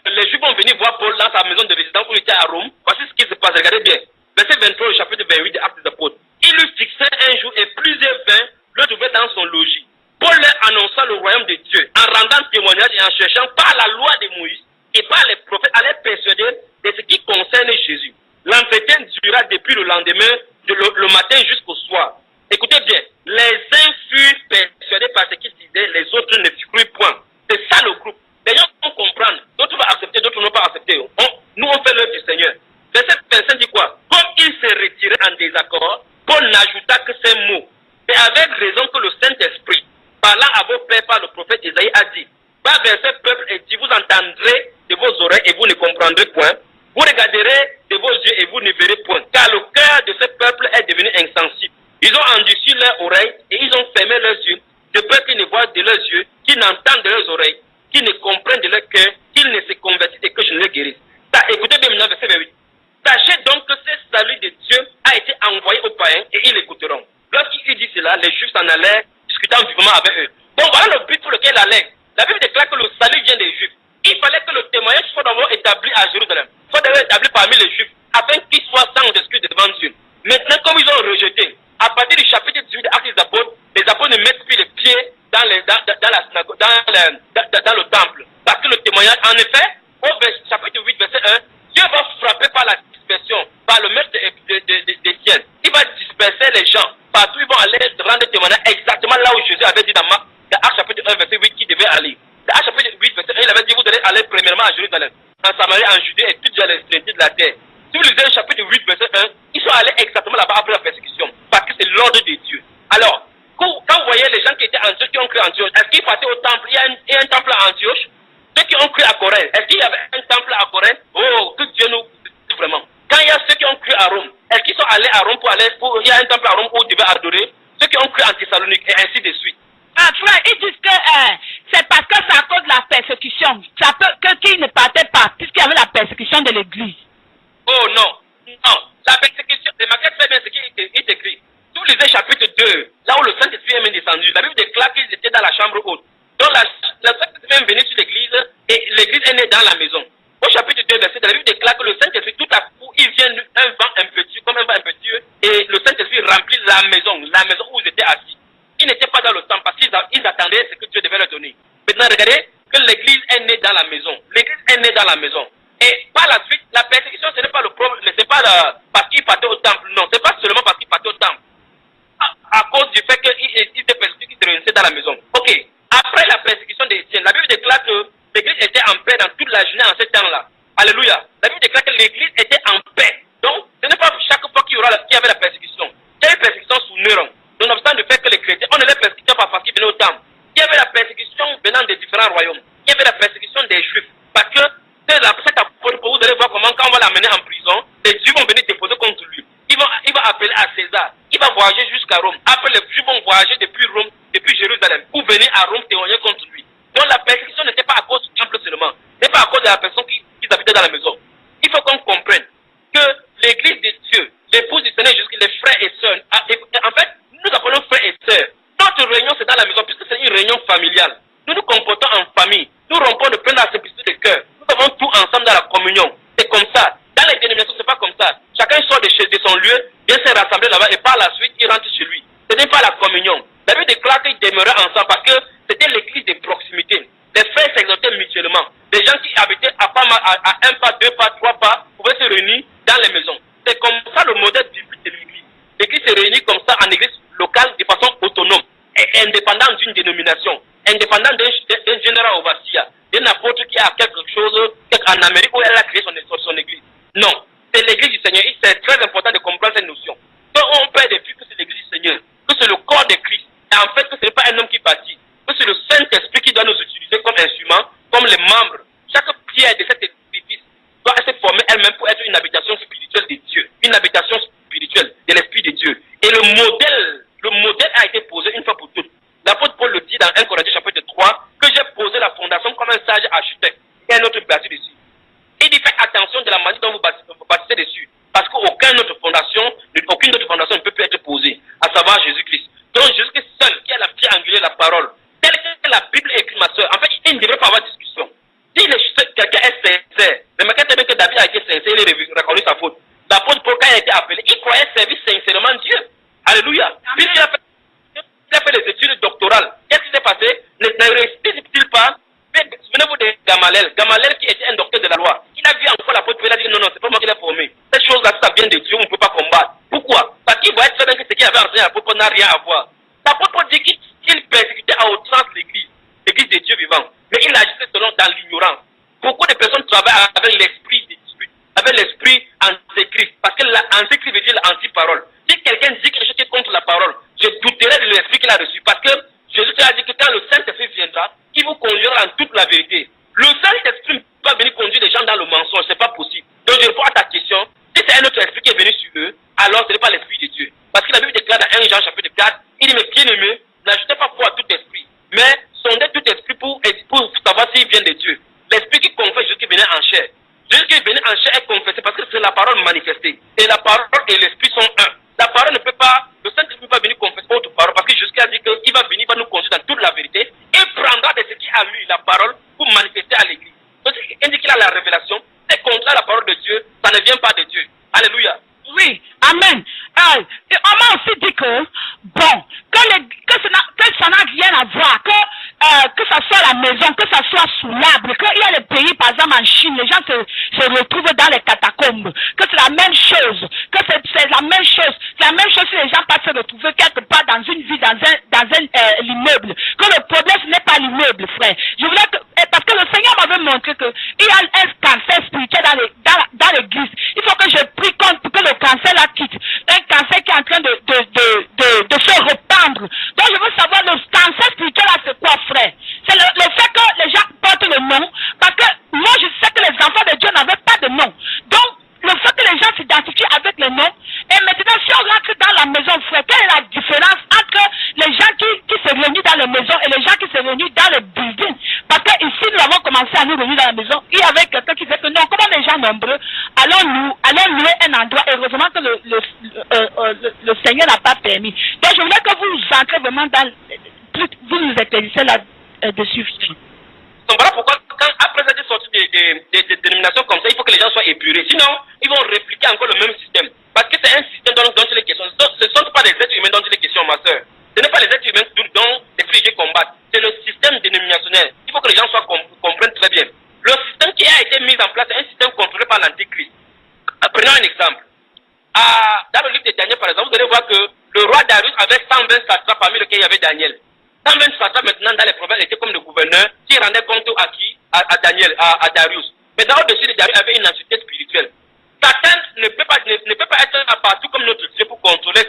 les Juifs vont venir voir Paul dans sa maison de résidence où il était à Rome, voici ce qui se passe. Regardez bien. Verset 23 au chapitre 28 des Actes des Apôtres. Il lui fixait un jour et plusieurs vins le trouvaient dans son logis. Paul leur annonça le royaume de Dieu en rendant témoignage et en cherchant par la loi de Moïse et par les prophètes à les persuader de ce qui concerne Jésus. L'entretien dura depuis le lendemain, le matin jusqu'au soir. Écoutez bien, les uns furent persuadés par ce qu'ils disaient, les autres ne crurent point. C'est ça le groupe. Les gens vont comprendre, d'autres vont accepter, d'autres n'ont pas accepté. Nous on fait l'œuvre du Seigneur. Verset 25 dit quoi? Comme il s'est retiré en désaccord, Paul n'ajouta que ces mots. C'est avec raison que le Saint-Esprit, parlant à vos pères par le prophète Isaïe, a dit: va vers ce peuple et dit, vous entendrez de vos oreilles et vous ne comprendrez point. Vous regarderez de vos yeux et vous ne verrez point. Car le cœur de ce peuple est devenu insensible. Ils ont endurci leurs oreilles et ils ont fermé leurs yeux, de peur qu'ils ne voient de leurs yeux, qu'ils n'entendent de leurs oreilles, qu'ils ne comprennent de leur cœur, qu'ils ne se convertissent et que je ne les guérisse. Écoutez bien maintenant verset 28. Sachez donc que ce salut de Dieu a été envoyé aux païens et ils l'écouteront. Lorsqu'il dit cela, les Juifs s'en allèrent, discutant vivement avec eux. Donc voilà le but pour lequel il allait. La Bible déclare que le salut vient des Juifs. Il fallait que le témoignage soit d'abord établi à Jérusalem, soit d'abord établi parmi les Juifs, afin qu'ils soient sans excuse devant Dieu. Maintenant, comme ils ont rejeté, à partir du chapitre 18 des Actes des Apôtres, les apôtres ne mettent plus les pieds dans la synagogue, dans le temple. Parce que le témoignage, en effet, au chapitre 8, verset 1, Dieu va frapper par la dispersion, par le maître d'Étienne. Il va disperser les gens. Partout, ils vont aller rendre témoignage exactement là où Jésus avait dit dans Actes chapitre 1, verset 8, qu'il devait aller. Dans Actes chapitre 8, verset 1, il avait dit, vous allez aller premièrement à Jérusalem, en Samarie, en Judée et toutes les extrémités de la terre. Si vous lisez le chapitre 8, verset 1, ils sont allés exactement là-bas après la persécution, parce que c'est l'ordre de Dieu. Alors, quand vous voyez les gens qui étaient en Antioche, qui ont cru à Antioche, est-ce qu'ils partaient au temple? Il y a un temple à Antioche. Ceux qui ont cru à Corinthe, est-ce qu'il y avait un temple à Corinthe? Oh, que Dieu nous dit vraiment. Quand il y a ceux qui ont cru à Rome, est-ce qu'ils sont allés à Rome il y a un temple à Rome où ils devaient adorer? Ceux qui ont cru en Thessalonique, et ainsi de suite. Ah, frère, ils disent que c'est parce que c'est à cause de la persécution. Qu'ils ne partaient pas, puisqu'il y avait la persécution de l'église. Oh non, non. La persécution, remarquez très bien ce qui est écrit. Tous les chapitres 2, là où le Saint-Esprit est même descendu, la Bible déclare qu'ils étaient dans la chambre haute. Donc le Saint-Esprit est venu sur l'église et l'église est née dans la maison. Au chapitre 2, verset, la Bible déclare que le Saint-Esprit, tout à coup, il vient un vent impétueux, comme un vent impétueux, et le Saint-Esprit remplit la maison où ils étaient assis. Ils n'étaient pas dans le temple parce qu'ils attendaient ce que Dieu devait leur donner. Maintenant, regardez que l'église est née dans la maison. L'église est née dans la maison. Et par la suite, la persécution, ce n'est pas le problème, c'est pas parce qu'ils partaient au temple. Non, c'est pas seulement parce qu'ils partaient au temple. À cause du fait qu'ils étaient persécutés, qu'ils se réunissaient dans la maison. Ok. Après la persécution d'Étienne, la Bible déclare que l'église était en paix dans toute la journée en ce temps-là. Alléluia. La Bible déclare que l'église était en paix. Donc, ce n'est pas chaque fois qu'il y avait la persécution. Il y a eu persécution sous Néron. Nonobstant le fait que les chrétiens, on ne les persécutait pas parce qu'ils venaient au temple. Il y avait la persécution venant des différents royaumes. Il y avait la persécution des Juifs. Parce que cet apôtre, vous allez voir comment, quand on va l'amener en prison, les Juifs vont venir déposer contre lui. Il va appeler à César. Il va voyager jusqu'à Rome. Après, les Juifs vont voyager depuis Rome, depuis Jérusalem, pour venir à Rome témoigner contre lui. Donc la persécution n'était pas à cause du temple seulement. Ce n'est pas à cause de la personne qui habitait dans la maison. Il faut qu'on comprenne que l'église de Dieu, l'épouse du Seigneur Jésus, les frères et sœurs, en fait, nous appelons frères et sœurs. Notre réunion, c'est dans la maison, puisque c'est une réunion familiale. Nous nous comportons en famille. Nous rompons de plein la simplicité de cœur. Nous avons tout ensemble dans la communion. C'est comme ça. Dans les dénominations, c'est pas comme ça. Chacun sort de son lieu, vient se rassembler là-bas et par la suite, il rentre chez lui. Ce n'est pas la communion. La Bible déclare qu'ils demeuraient ensemble parce que c'était l'église de proximité. Les frères s'exhortaient mutuellement. Les gens qui habitaient à un pas, deux pas, trois pas pouvaient se réunir dans les maisons. C'est comme ça le modèle biblique de l'église. L'église se réunit comme ça en église locale de façon autonome et indépendante d'une dénomination, indépendante d'un général overseer, d'un apôtre qui a quelque chose en Amérique où elle a créé son église. Non, c'est l'église du Seigneur. C'est très important de spirituel de l'Esprit de Dieu. Et le modèle a été posé une fois pour toutes. L'apôtre Paul le dit dans 1 Corinthiens chapitre 3, que j'ai posé la fondation comme un sage architecte et un autre bâti dessus. Il dit faites attention de la manière dont vous bâtissez dessus, parce qu'aucune autre fondation ne peut plus être posée, à savoir Jésus-Christ. Donc Jésus-Christ seul qui a la pierre angulaire, la parole, telle que la Bible est écrite, ma soeur. En fait, il ne devrait pas avoir de discussion. Si quelqu'un est sincère, mais remarquez bien que David a été sincère, il a reconnu sa faute. L'apôtre Paul, quand il a été appelé, il croyait servir sincèrement Dieu. Alléluia. Puis il a fait les études doctorales. Qu'est-ce qui s'est passé? Ne réussit-il pas? Souvenez-vous de Gamaliel qui était un docteur de la loi. Il a vu encore l'apôtre Paul, il a dit non, c'est pas moi qui l'ai formé. Cette chose-là, ça vient de Dieu, on ne peut pas combattre. Pourquoi? Parce qu'il voyait très bien que ce qu'il avait enseigné à l'apôtre Paul n'a rien à voir. L'apôtre Paul dit qu'il persécutait à outrance l'église de Dieu vivant. Mais il agissait selon dans l'ignorance. Beaucoup de personnes travaillent avec l'esprit des disputes, avec l'esprit antéchrist. Parce que l'antéchrist veut dire l'anti-parole. Si quelqu'un dit quelque chose qui est contre la parole, je douterai de l'esprit qu'il a reçu. Parce que Jésus a dit que quand le Saint-Esprit viendra, il vous conduira en toute la vérité. Le Saint-Esprit ne peut pas venir conduire les gens dans le mensonge, c'est pas possible. Donc je réponds à ta question. Si c'est un autre esprit qui est venu sur eux, alors ce n'est pas l'esprit de Dieu. Parce que la Bible déclare dans 1 Jean chapitre 4, il dit, mais bien aimé, n'ajoutez pas foi à tout esprit, mais sondez tout esprit pour savoir s'il vient de Dieu. L'esprit qui confesse Jésus qui venait en chair. Jésus qui venait en chair est confessé parce que c'est la parole manifestée. Et la parole et l'esprit sont un. La parole ne peut pas, le Saint-Esprit ne peut pas venir confesser autre parole parce que Jésus a dit qu'il va venir, il va nous conduire dans toute la vérité et prendra de ce qui a lui la parole pour manifester à l'église. Donc, il dit qu'il a la révélation, c'est contre la parole de Dieu, ça ne vient pas de Dieu. Alléluia. Oui, amen. Et on m'a aussi dit que, bon, que ça n'a rien à voir, que ça soit à la maison, que ça soit sous l'arbre, qu'il y a les pays, par exemple en Chine, les gens se retrouvent dans les catacombes, que c'est la même chose, que c'est la même chose, c'est la même chose si les gens peuvent se retrouver quelque part dans une vie, dans un immeuble, que le problème ce n'est pas l'immeuble, frère. Je voulais que, parce que le Seigneur m'avait montré que il y a un cancer spirituel dans l'église. Il faut que je prie contre pour que le cancer la quitte. Un cancer qui est en train de se répandre. Donc je veux savoir le cancer spirituel là c'est quoi, frère? C'est le fait que les gens portent le nom, parce que moi je sais que les enfants de Dieu n'avaient pas de nom. Donc le fait que les gens s'identifient avec le nom, et maintenant si on rentre dans la maison, frère, quelle est la différence entre les gens qui se réunissent dans les maisons et les gens qui se réunissent dans les buildings? Parce que ici nous avons commencé à nous réunir dans la maison, il y avait quelqu'un qui disait que non, comment les gens nombreux, allons louer un endroit, et heureusement que le Seigneur n'a pas permis. Donc je voulais que vous entrez vraiment dans, vous nous éclaircissez là-dessus. Donc voilà pourquoi, après cette sortie des dénominations comme ça, il faut que les gens soient épurés. Sinon, ils vont répliquer encore le même système. Parce que c'est un système dont il est question. Ce ne sont pas les êtres humains dont il est question, ma soeur. Ce n'est pas les êtres humains dont les flics combattent. C'est le système dénominationnel. Il faut que les gens comprennent très bien. Le système qui a été mis en place est un système contrôlé par l'Antéchrist. Prenons un exemple. Dans le livre de Daniel, par exemple, vous allez voir que le roi Darius avait 120 satrapes parmi lesquels il y avait Daniel. 120 satrapes maintenant dans les provinces étaient comme le gouverneur qui rendait compte à Daniel, à Darius. Mais dans au-dessus de Darius, il y avait une entité spirituelle. Satan ne peut pas être partout comme notre Dieu pour contrôler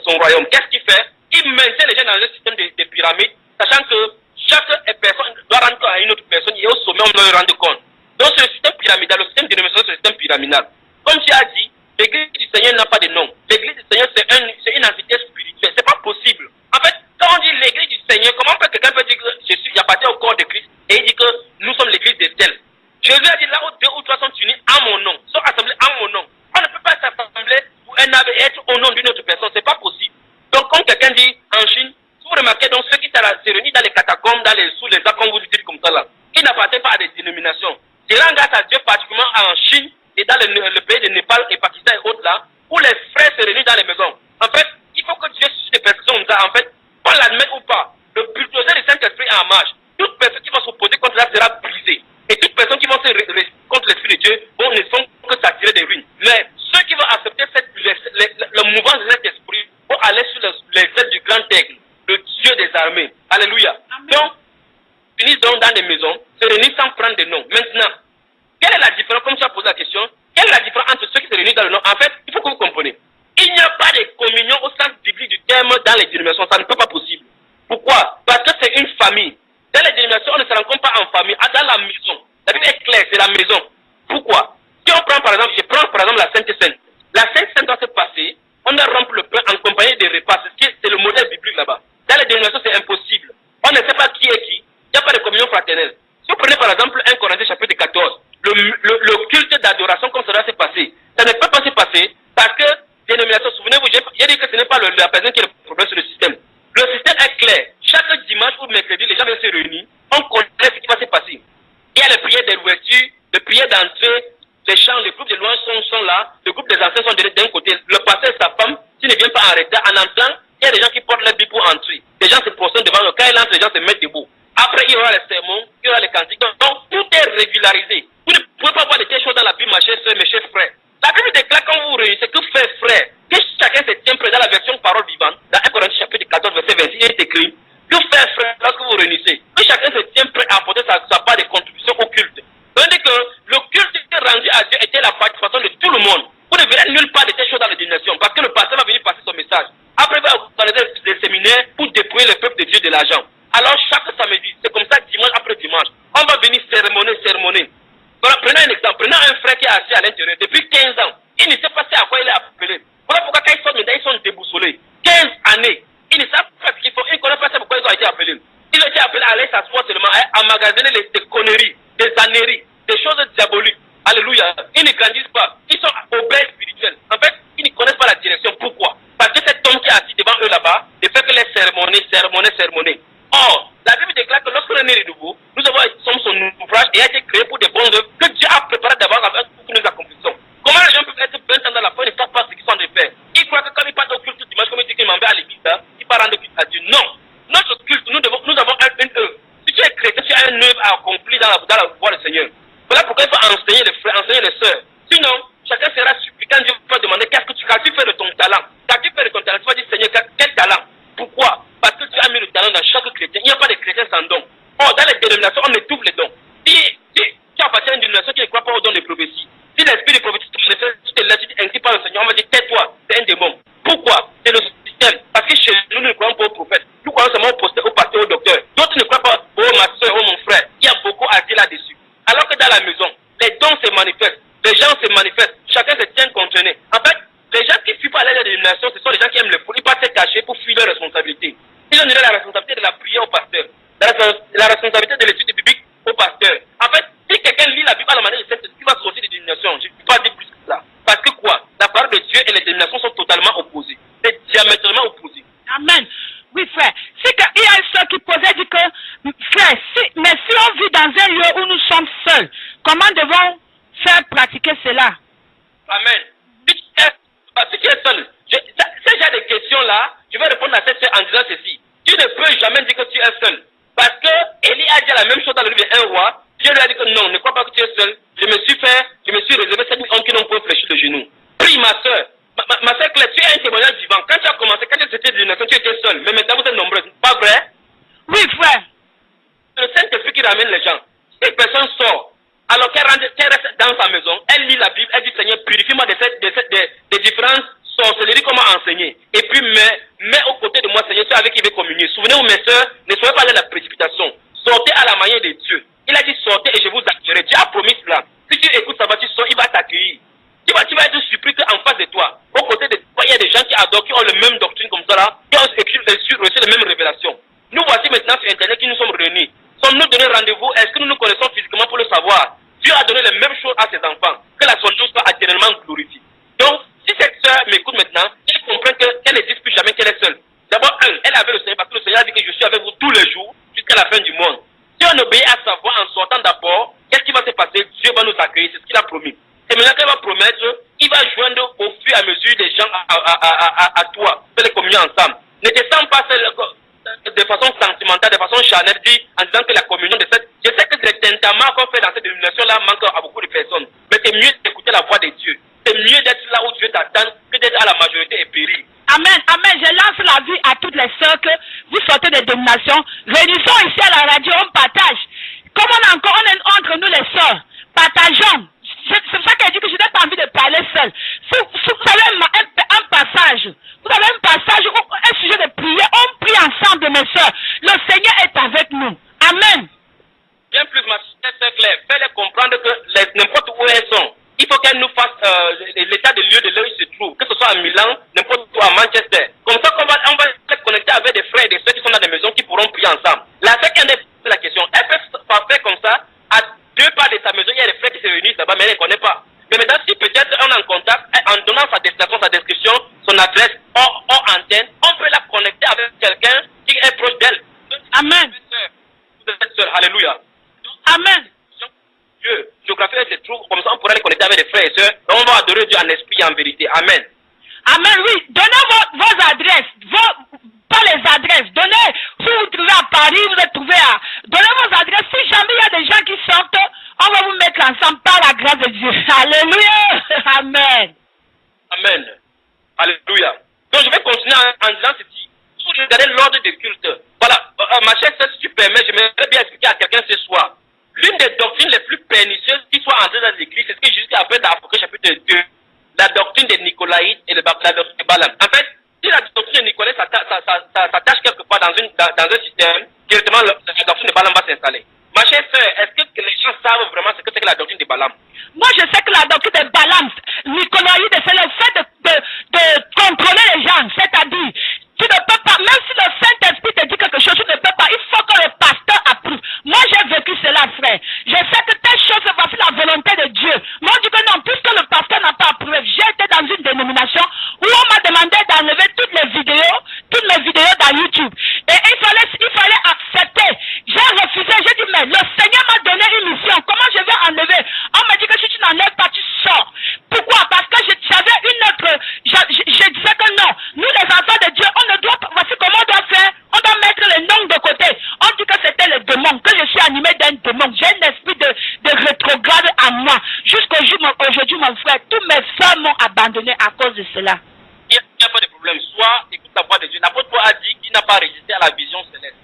son royaume. Qu'est-ce qu'il fait? Il maintient les gens dans un système de pyramides, sachant que chaque personne doit rendre compte à une autre personne et au sommet on doit rendre compte. Donc c'est le système pyramidal, le système dénominationnel, c'est le système pyramidal. Comme tu as dit, l'église du Seigneur n'a pas de nom. L'église du Seigneur c'est une entité spirituelle. C'est pas possible. En fait, quand on dit l'église du Seigneur, comment quelqu'un peut dire que j'appartiens au corps de Christ et il dit que nous sommes l'église de tel? Jésus a dit là où 2 ou 3 sont unis en mon nom, sont assemblés en mon nom. On ne peut pas s'assembler pour un âme et être au nom d'une autre personne, c'est pas possible. Donc quand quelqu'un dit en Chine, vous remarquez donc ceux qui se réunissent dans les catacombes, sous les arbres, comme vous dites comme ça là, ils n'appartiennent pas à des dénominations. C'est rend grâce à Dieu particulièrement en Chine et dans le pays de Népal et Pakistan et autres là, où les frères se réunissent dans les maisons. En fait, il faut que Dieu suscite des personnes comme ça, en fait, qu'on l'admette ou pas. Le bulldozer du Saint-Esprit est en marche. Toute personne qui va s'opposer contre ça sera brisée. Et toute personne qui va se contre l'Esprit de Dieu ne font que s'attirer des ruines. Mais ceux qui vont accepter le mouvement de cet esprit vont aller sur les ailes du grand aigle, le Dieu des armées. Alléluia. Amen. Donc, finissent donc dans des maisons, se réunissent sans prendre de nom. Maintenant, quelle est la différence, comme tu as posé la question, quelle est la différence entre ceux qui se réunissent dans le nom? En fait, il faut que vous compreniez. Il n'y a pas de communion au sens biblique du terme dans les dénominations. Ça ne peut pas possible. Pourquoi? Parce que c'est une famille. Dans les dénominations, on ne se rencontre pas en famille, dans la maison. La Bible est claire, c'est la maison. Pourquoi? Si on prend par exemple, je prends par exemple la Sainte Seine. La Sainte Seine doit se passer, on repas. C'est le modèle biblique là-bas. Dans les dénominations, c'est impossible. On ne sait pas qui est qui. Il n'y a pas de communion fraternelle. Si vous prenez par exemple 1 Corinthiens chapitre 14, le culte d'adoration comme cela s'est passé, ça ne peut pas se passer parce que dénomination, souvenez-vous, j'ai dit que ce n'est pas la personne qui a le problème sur le système. Le système est clair. Chaque dimanche ou mercredi, les gens viennent se réunir. On connaît ce qui va se passer. Il y a les prières d'ouverture, les prières d'entrée, les chants, les groupes de louanges sont là, les groupes des anciens sont d'un côté, le pasteur et sa femme, s'il ne vient pas en retard, en entrant, il y a des gens qui portent leur Bible pour entrer. Les gens se prosternent devant eux. Quand ils entrent, les gens se mettent debout. Après, il y aura les sermons, il y aura les cantiques. Donc, tout est régularisé. Vous ne pouvez pas voir de telles choses dans la Bible, ma chère soeur, mes chers frères. La Bible déclare quand vous vous réunissez, que faire frère, que chacun se tient prêt dans la version parole vivante, dans 1 Corinthiens chapitre 14, verset 26, il est écrit, que faire frère lorsque vous vous réunissez, que chacun se tient prêt à apporter sa part de contribution au culte. Tandis que le culte rendu à Dieu était la participation de tout le monde. Vous ne verrez nulle part de telles choses dans la dénomination, parce que le pasteur va venir passer son message. Après, il va organiser des séminaires pour dépouiller le peuple de Dieu de l'argent. Alors, chaque samedi, c'est comme ça, dimanche après dimanche, on va venir sermonner. Voilà, prenons un exemple. Prenons un frère qui est assis à l'intérieur depuis 15 ans. Il ne sait pas à quoi il est appelé. Voilà pourquoi quand ils sont déboussolés. 15 années. Ils ne savent pas ce qu'il faut. Ils ne connaissent pas pourquoi ils ont été appelés. Ils ont été appelés à aller s'asseoir seulement, à emmagasiner des conneries, des âneries, des choses diaboliques. Alléluia. Ils ne grandissent pas. Ils sont obèses spirituels. En fait, ils ne connaissent pas la direction. Pourquoi? Parce que cet homme qui est assis devant eux là-bas ne fait que les sermonner. Or, la Bible déclare que lorsque l'on est de nouveau, nous sommes son ouvrage et a été créé pour des bonnes œuvres que Dieu a préparé d'abord pour que nous accomplissons. Comment les gens peuvent être 20 ans dans la foi et ne savent pas ce qu'ils sont en train de faire? Ils croient que quand ils partent au culte dimanche, comme ils disent qu'ils m'en à l'église, ils partent rendre culte à Dieu. Non! Notre culte, nous avons une œuvre. Si tu es chrétien, tu as une œuvre à accomplir dans la voie du Seigneur. Voilà pourquoi il faut enseigner les frères, enseigner les sœurs. Sinon, chacun sera suppliquant. Dieu va demander qu'est-ce que tu fais de ton talent. Qu'as-tu fait de ton talent? Tu vas dire, Seigneur, quel talent? Pourquoi? Parce que tu as mis le talent dans chaque chrétien. Il n'y a pas de chrétien sans don. Or, dans les dénominations, on étouffe les dons. Si tu appartiens à une dénomination qui ne croit pas aux dons de prophétie, si l'esprit de prophétie te manifeste, tu te laisses, tu t'inscris par le Seigneur, on va dire, tais-toi, c'est un démon. Pourquoi? C'est le système. Parce que chez nous, nous ne croyons pas aux prophètes. Nous croyons seulement au pasteur, au docteur. D'autres ne croient pas, oh ma soeur, oh mon frère. Il y a beaucoup à dire là-dessus. Alors que dans la maison, les dons se manifestent. Les gens se manifestent. Chacun se tient contenté. En fait, les gens qui fuient pas à la dénomination, ce sont les gens qui aiment le fou. Ils partent se cacher pour fuir leurs responsabilités. Ils ont donné la responsabilité de la prière au pasteur, la responsabilité de l'étude biblique au pasteur. En fait, si quelqu'un lit la Bible à la manière de cette, il va sortir des dénominations. Je ne peux pas dire plus que ça. Parce que quoi? La parole de Dieu et les dénominations sont totalement opposées. C'est diamétralement opposé. Amen. Oui, frère. Si il y a une soeur qui posait, dit que, frère, mais si on vit dans un lieu où nous sommes seuls, comment devons faire pratiquer cela? Amen. Si tu es seul, ces genre de questions-là, je vais répondre à cette soeur en disant ceci. Tu ne peux jamais dire que tu es seul. Parce que Élie a dit la même chose dans le livre de 1 roi. Dieu lui a dit que non, ne crois pas que tu es seul. Je me suis réservé 7000 hommes qui n'ont pas fléchi le genou. Prie ma soeur. Ma soeur Claire, tu es un témoignage vivant. Quand tu as commencé, quand tu étais d'une nation, tu étais seul. Mais maintenant, vous êtes nombreux. Pas vrai? Oui, frère. Le Saint-Esprit qui ramène les gens. Si une personne sort, alors qu'elle reste dans sa maison, elle lit la Bible, elle dit Seigneur, purifie-moi des différences sorcellerie, comment enseigner. Et puis, mets aux côtés de moi, Seigneur, ceux avec qui il veut communier. Souvenez-vous, mes soeurs, ne soyez pas allés à la précipitation. Sortez à la manière de Dieu. Il a dit sortez et je vous accueillerai. Dieu a promis cela. Si tu écoutes ça, tu sors, il va t'accueillir. Tu vas être surpris qu'en face de toi, aux côtés de toi, il y a des gens qui adorent, qui ont la même doctrine comme ça là, qui ont reçu les mêmes révélations. Nous voici maintenant sur Internet qui nous sommes réunis. Sommes-nous donné rendez-vous? Est-ce que nous nous connaissons physiquement pour le savoir? Dieu a donné les mêmes choses à ses enfants. Que la son nom soit éternellement glorifiée. Donc, si cette soeur m'écoute maintenant, elle comprend qu'elle ne dit plus jamais qu'elle est seule. D'abord, elle avait le Seigneur parce que le Seigneur a dit que je suis avec vous tous les jours jusqu'à la fin du monde. Si on obéit à sa voix en sortant d'abord, qu'est-ce qui va se passer? Dieu va nous accueillir, c'est ce qu'il a promis. Et maintenant qu'elle va promettre, il va joindre au fur et à mesure des gens à toi, de les communier ensemble. Ne te sens pas seul de façon sentimentale, de façon charnelle, en disant que la communion de cette... Je sais que les tentaments qu'on fait dans cette dénomination-là manquent à beaucoup de personnes. Mais c'est mieux d'écouter la voix de Dieu. C'est mieux d'être là où Dieu t'attend que d'être à la majorité et périr. Amen, amen. Je lance la vie à toutes les sœurs que vous sortez des dénominations. Réunissons ici à la radio, on partage. Comme on est entre nous les sœurs, partageons. C'est pour ça qu'elle dit que je n'ai pas envie de parler seul. Si vous avez un passage, vous avez un passage, un sujet de prière, on prie ensemble, mes sœurs. Le Seigneur est avec nous. Amen. Bien plus, ma sœur Claire, fais-les comprendre que n'importe où elles sont, il faut qu'elles nous fassent l'état de lieu de là où ils se trouvent, que ce soit à Milan, n'importe où à Manchester. Comme ça, comme avec des frères et des sœurs qui sont dans des maisons qui pourront prier ensemble. La sœur qui en est la question, elle peut faire comme ça, à 2 pas de sa maison, il y a des frères qui se réunissent là-bas, mais elle ne connaît pas. Mais maintenant, si peut-être on est en contact, en donnant sa destination, sa description, son adresse, hors antenne, on peut la connecter avec quelqu'un qui est proche d'elle. Amen. Vous êtes sœur, alléluia. Amen. Dieu, géographie se trouve, comme ça on pourra les connecter avec les frères et sœurs, et on va adorer Dieu en esprit et en vérité. Amen. Amen, oui. Donnez vos adresses, pas les adresses. Donnez, si vous vous trouvez à Paris, vous êtes trouvé à... Donnez vos adresses. Si jamais il y a des gens qui sortent, on va vous mettre ensemble par la grâce de Dieu. Alléluia. Amen. Amen. Alléluia. Donc je vais continuer en disant ceci. Si vous regardez l'ordre des cultes, voilà, ma chère sœur, si tu permets, je vais bien expliquer à quelqu'un ce soir. L'une des doctrines les plus pernicieuses qui soit entrée dans l'église, c'est ce que Jésus a fait dans Apocalypse chapitre 2. La doctrine des Nicolaïtes et la doctrine de Balaam. En fait, si la doctrine de Nicolaïte s'attache quelque part dans un système, directement la doctrine de Balaam va s'installer. Ma chère sœur, est-ce que les gens savent vraiment ce que c'est que la doctrine de Balaam? Moi, je sais que la doctrine de Balaam, Nicolaïde, c'est le fait de contrôler les gens. C'est-à-dire, tu ne peux pas, même si le Saint-Esprit te dit quelque chose, tu ne peux pas. Il faut que le pasteur approuve. Moi, j'ai vécu cela, frère. Je sais que telle chose, voici la volonté de Dieu. Moi, je dis que non, puisque le pasteur n'a pas approuvé, j'ai été dans une dénomination où on m'a demandé d'enlever toutes mes vidéos dans YouTube. Et il fallait accepter. J'ai refusé, j'ai dit, mais le Seigneur m'a donné une mission. Comment je vais enlever? On m'a dit que si tu n'enlèves pas, tu sors. Pourquoi? Parce que j'avais une autre, je disais que non, nous les enfants de Dieu, on ne doit pas, voici comment on doit faire, on doit mettre les noms de côté. On dit que c'était le démon, que je suis animé d'un démon. J'ai un esprit de rétrograde en moi. Aujourd'hui, mon frère, tous mes frères m'ont abandonné à cause de cela. Il n'y a pas de problème. Soit écoute la voix de Dieu. L'apôtre Paul a dit qu'il n'a pas résisté à la vision céleste.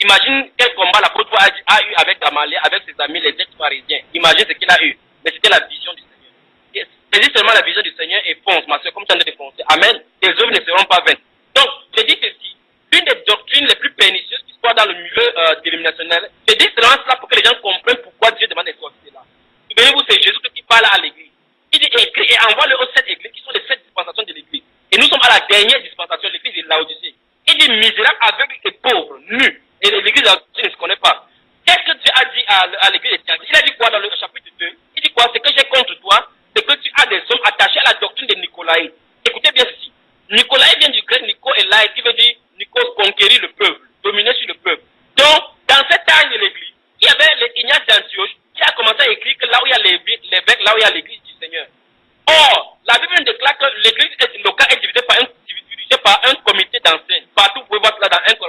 Imagine quel combat l'apôtre Paul a eu avec Gamaliel, avec ses amis, les ex-pharisiens. Imagine ce qu'il a eu. Mais c'était la vision du Seigneur. Saisis seulement la vision du Seigneur et fonce, ma soeur, comme tu en as défoncé. Amen. Tes œuvres ne seront pas vaines. Donc, je dis ceci. L'une des doctrines les plus pernicieuses qui soit dans le milieu dénominationnel, je dis seulement cela pour que les gens comprennent pourquoi Dieu demande d'exorciser là. Souvenez-vous, c'est Jésus qui parle à l'église. Il dit écrit et envoie-le aux 7 églises qui sont les 7 dispensations de l'église. Et nous sommes à la dernière dispensation de l'église de Laodicée. Il dit misérable, aveugle et pauvre, nu. Et l'église de Laodicée ne se connaît pas. Qu'est-ce que Dieu a dit à l'église de Thyatire? Il a dit quoi dans le chapitre 2? Il dit quoi? C'est que j'ai contre toi, c'est que tu as des hommes attachés à la doctrine de Nicolaïde. Écoutez bien ceci. Nicolaïde vient du grec Nico et Laïd, qui veut dire Nikos, conquérir le peuple, dominer sur le peuple. Donc, dans cet âge de l'église, il y avait Ignace d'Antioche qui a commencé à écrire que là où il y a l'évêque, là où il y a l'église du Seigneur. Or, la Bible nous déclare que l'église locale est dirigée par un comité d'anciens. Partout, vous pouvez voir cela dans Actes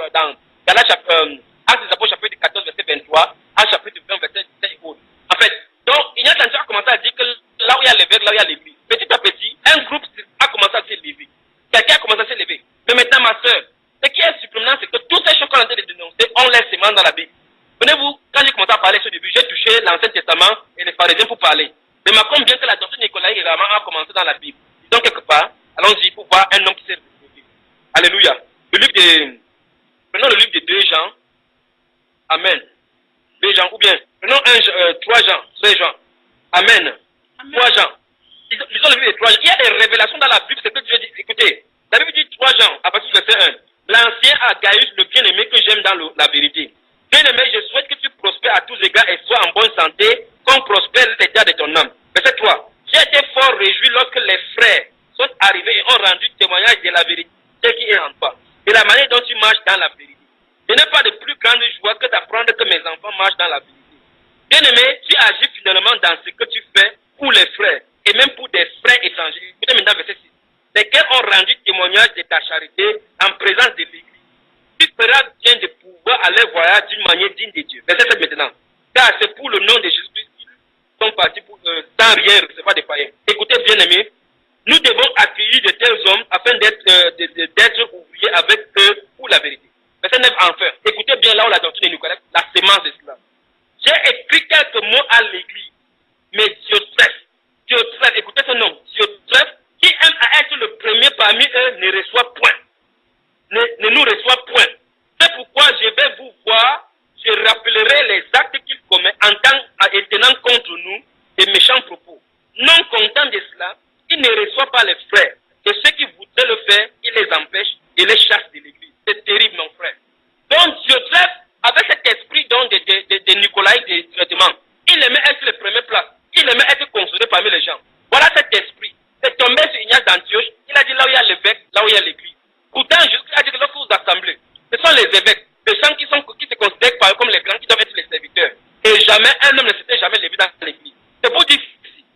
des Apôtres, chapitre 14, verset 23, Actes chapitre 20, verset 17 et autres. En fait, donc, Ignace d'Antioche a commencé à dire que là où il y a l'évêque, là où il y a l'église, petit à petit, un groupe a commencé à s'élever. Quelqu'un a commencé à s'élever. Mais maintenant, ma soeur, ce qui est surprenant, c'est que toutes ces choses qu'on est en train de dénoncer, on les sémence dans la Bible. Venez-vous, quand j'ai commencé à parler ce début, j'ai touché l'Ancien Testament et les pharisiens pour parler. Mais ma combien que la doctrine de Nicolas a commencé dans la Bible. Disons quelque part, allons-y pour voir un homme qui s'est retrouvé. Alléluia. Prenons le livre de 2 Jean. Amen. 2 Jean, ou bien, prenons 3 Jean, 13 Jean. Amen. 3 Jean. Lisons le livre de 3 Jean. Il y a des révélations dans la Bible, c'est que Dieu dit. Écoutez, la Bible dit 3 Jean, à partir du verset 1. L'ancien a Gaius, le bien-aimé que j'aime dans la vérité. Bien-aimé, je souhaite que tu prospères à tous égards et sois en bonne santé, comme prospère l'état de ton âme. Verset 3. J'ai été fort réjoui lorsque les frères sont arrivés et ont rendu témoignage de la vérité qui est en toi, de la manière dont tu marches dans la vérité. Je n'ai pas de plus grande joie que d'apprendre que mes enfants marchent dans la vérité. Bien-aimé, tu agis finalement dans ce que tu fais pour les frères, et même pour des frères étrangers. Écoutez maintenant verset 6. Lesquels ont rendu témoignage de ta charité en présence de l'Église. Tu feras bien de pouvoir aller voyager d'une manière digne de Dieu. Verset 7 maintenant. Car c'est pour le nom de Jésus-Christ qu'ils sont partis sans rien recevoir des païens. Écoutez bien aimés, nous devons accueillir de tels hommes afin d'être ouvriers avec eux pour la vérité. Verset 9 enfin. Écoutez bien là où la doctrine de Nicolas, la sémence de cela. J'ai écrit quelques mots à l'Église, mais Diotrephe, écoutez ce nom, Diotrephe, qui aime à être le premier parmi eux, ne reçoit point. Ne nous reçoit point. C'est pourquoi je vais vous voir, je rappellerai les actes qu'il commet et tenant contre nous des méchants propos. Non content de cela, il ne reçoit pas les frères. Et ceux qui voudraient le faire, il les empêche et les chasse de l'église. C'est terrible, Pourtant, Jésus a dit que lorsque vous assemblez, ce sont les évêques, les gens qui se considèrent comme les grands qui doivent être les serviteurs. Et jamais, un homme ne s'était jamais levé dans l'église. C'est pour dire,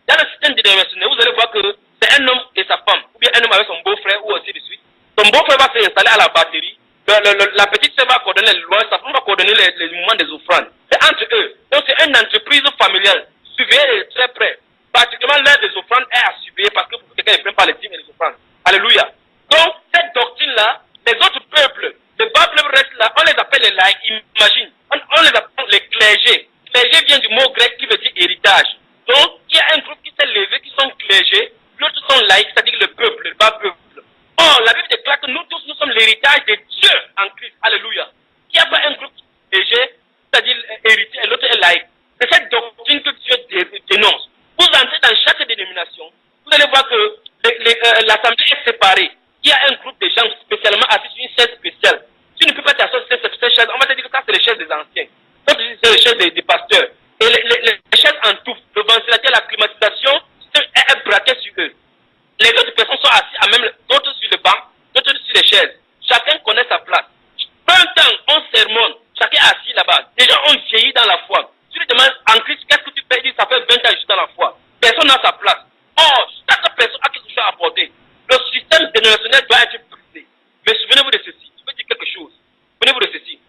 dans le système dénominationnel, vous allez voir que c'est un homme et sa femme, ou bien un homme avec son beau-frère, ou ainsi de suite. Son beau-frère va s'installer à la batterie, la petite sœur va coordonner les lois, sa femme va coordonner les mouvements des offrandes. C'est entre eux. Donc c'est une entreprise familiale. Surveillez très près. Particulièrement l'heure des offrandes est à surveiller parce que quelqu'un ne prend pas les dîmes et les offrandes. Alléluia. Donc cette doctrine-là, les autres peuples, le bas peuple reste là, on les appelle les laïcs, imagine. On les appelle les clergés. Clergé vient du mot grec qui veut dire héritage. Donc il y a un groupe qui s'est levé, qui sont clergés, l'autre sont laïcs, c'est-à-dire le peuple, le bas peuple. Or, la Bible déclare que nous tous, nous sommes l'héritage de Dieu en Christ. Alléluia. Il n'y a pas un groupe léger, c'est-à-dire héritier, et l'autre est laïque. C'est cette doctrine que Dieu dénonce. Vous entrez dans chaque dénomination, vous allez voir que l'assemblée est séparée. Il y a un groupe de gens spécialement assis sur une chaise spéciale. Tu ne peux pas t'asseoir sur cette chaise. On va te dire que ça, c'est les chaises des anciens. Ça, c'est les chaises des pasteurs. Et les chaises en tout, le ventilateur, la climatisation, est braqué sur eux. Les autres personnes sont assises à même, d'autres sur le banc, d'autres sur les chaises. Chacun connaît sa place. Peu de temps, on sermonne, chacun est assis là-bas. Les gens ont vieilli dans la foi. Tu lui demandes en Christ, qu'est-ce que tu fais? Il dit, ça fait 20 ans que je suis dans la foi. Personne n'a sa place. Or, chaque personne a quelque chose à apporter. Le système dénominationnel doit être brisé. Mais souvenez-vous de ceci. Je veux dire quelque chose. Souvenez-vous de ceci.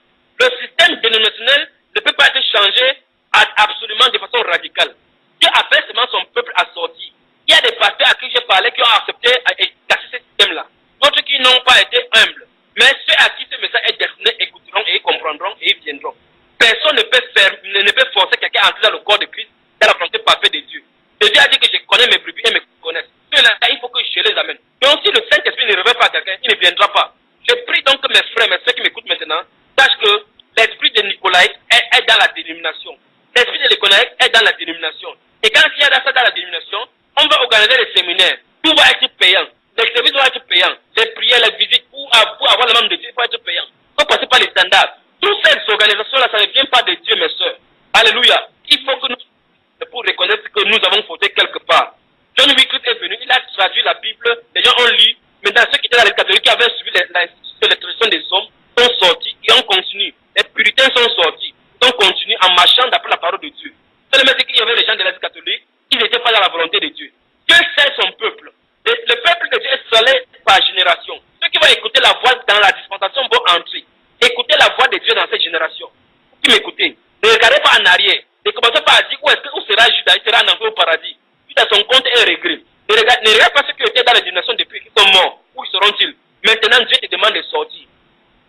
Le système dénominationnel ne peut pas être changé absolument de façon radicale. Dieu appelle seulement son peuple à sortir. Il y a des pasteurs à qui j'ai parlé qui ont accepté et casser ce système-là. D'autres qui n'ont pas été humbles. Mais ceux à qui ce message est destiné écouteront et ils comprendront et ils viendront. Personne ne peut forcer quelqu'un à entrer dans le corps de Christ, dans la volonté parfaite de Dieu. Dieu a dit que je connais mes brebis et me connaissent. Ceux-là, il faut que je les amène. Donc si le Saint-Esprit ne révèle pas à quelqu'un, il ne viendra pas. Je prie donc que mes frères, mes soeurs qui m'écoutent maintenant, sachent que l'esprit de Nicolaïque est dans la dénomination. L'esprit de Nicolaïque est dans la dénomination. Et quand il y a ça dans la dénomination, on va organiser les séminaires. Tout va être payant. Les services vont être payants. Les prières, les visites, pour avoir le membre de Dieu, il faut être payant. Il faut passer par les standards. Toutes ces organisations-là, ça ne vient pas de Dieu, mes soeurs. Alléluia. Il faut que nous, pour reconnaître que nous avons fauté quelque part. John Wycliffe est venu, il a traduit la Bible, les gens ont lu. Maintenant, ceux qui étaient dans les catholiques, qui avaient suivi les traditions des hommes, sont sortis et ont continué. Les puritains sont sortis. Ils ont continué en marchant d'après la parole de Dieu. Seulement, c'est qu'il y avait les gens de l'Église catholique, ils n'étaient pas dans la volonté de Dieu. Dieu sait son peuple. Le peuple de Dieu est scellé par génération. Ceux qui vont écouter la voix dans la dispensation vont entrer. Écoutez la voix de Dieu dans cette génération. Vous m'écoutez. Ne regardez pas en arrière. Ne commencez pas à dire où sera Judas, il sera en entrée au paradis. Judas, son compte est réglé. Ne regarde pas ceux qui étaient dans la génération depuis qui sont morts. Où seront-ils? Maintenant, Dieu te demande de sortir.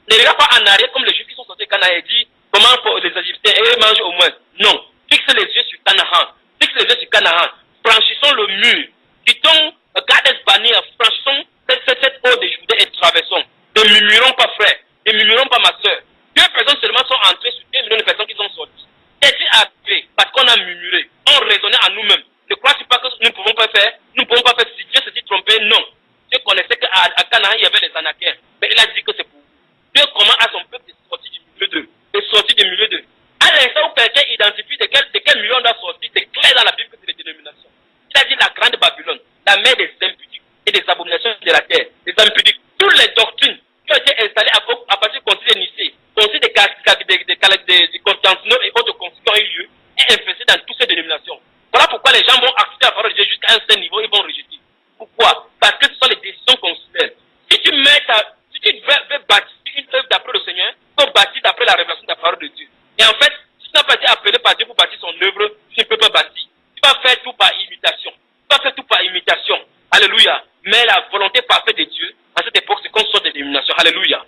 Ne regarde pas en arrière comme les Juifs qui sont sortis quand il a dit comment pour les Égyptiens et eux mangent au moins. Non. Fixe les yeux sur Canaan. Fixe les yeux sur Canaan. Franchissons le mur. Quittons Gades Barnea. Franchissons cette eau de Judée et traversons. Ne murmurons pas, frère. Ne murmurons pas, ma soeur. 2 personnes seulement sont entrées sur 2 millions de personnes qui sont sorties. C'est arrivé parce qu'on a murmuré. On raisonnait à nous-mêmes. Ne crois-tu pas que nous ne pouvons pas faire? Nous ne pouvons pas faire. Si Dieu se dit trompé, non. Dieu connaissait qu'à Canaan, il y avait les Anakiens. Mais il a dit que c'est pour vous. Dieu commande à son peuple de sortir du milieu d'eux. De sortir du milieu d'eux. À l'instant où quelqu'un identifie de quel million doit sortir, c'est clair dans la Bible que c'est les dénominations. Il a dit la grande Babylone, la mère des impudiques et des abominations de la terre. Les impudiques. Toutes les doctrines qui ont été installées à partir du concile de Nicée, concile de Constantinople et autres conciles qui ont eu lieu, est infesté dans toutes ces dénominations. Voilà pourquoi les gens vont accepter la parole de Dieu jusqu'à un certain niveau, ils vont rejeter. Pourquoi? Parce que ce sont les décisions consulaires. Si tu veux bâtir une œuvre d'après le Seigneur, il faut bâtir d'après la révélation de la parole de Dieu. Et en fait, si tu n'as pas été appelé par Dieu pour bâtir son œuvre, tu ne peux pas bâtir. Tu vas faire tout par imitation. Tu vas faire tout par imitation. Alléluia. Mais la volonté parfaite de Dieu, à cette époque, c'est qu'on sort des dénominations. Alléluia.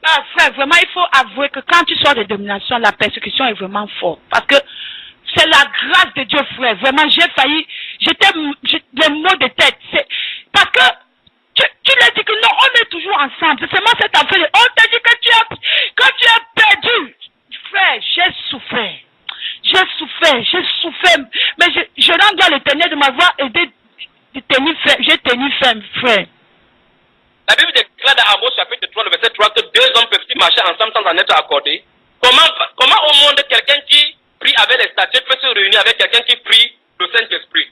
Ah, frère, vraiment, il faut avouer que quand tu sors des dénominations, la persécution est vraiment forte. Parce que c'est la grâce de Dieu, frère. Vraiment, j'ai failli, j'ai des maux de tête. Parce que tu l'as dit que non, on est toujours ensemble. C'est seulement cette affaire. On t'a dit que tu as perdu. Frère, j'ai souffert. Mais je rends grâce à l'Éternel de m'avoir aidé de tenir ferme. J'ai tenu ferme, frère. La Bible déclare dans Amos chapitre 3, le verset 3, que 2 hommes peuvent-ils marcher ensemble sans en être accordés. Comment au monde quelqu'un qui prie avec les statues peut se réunir avec quelqu'un qui prie le Saint-Esprit?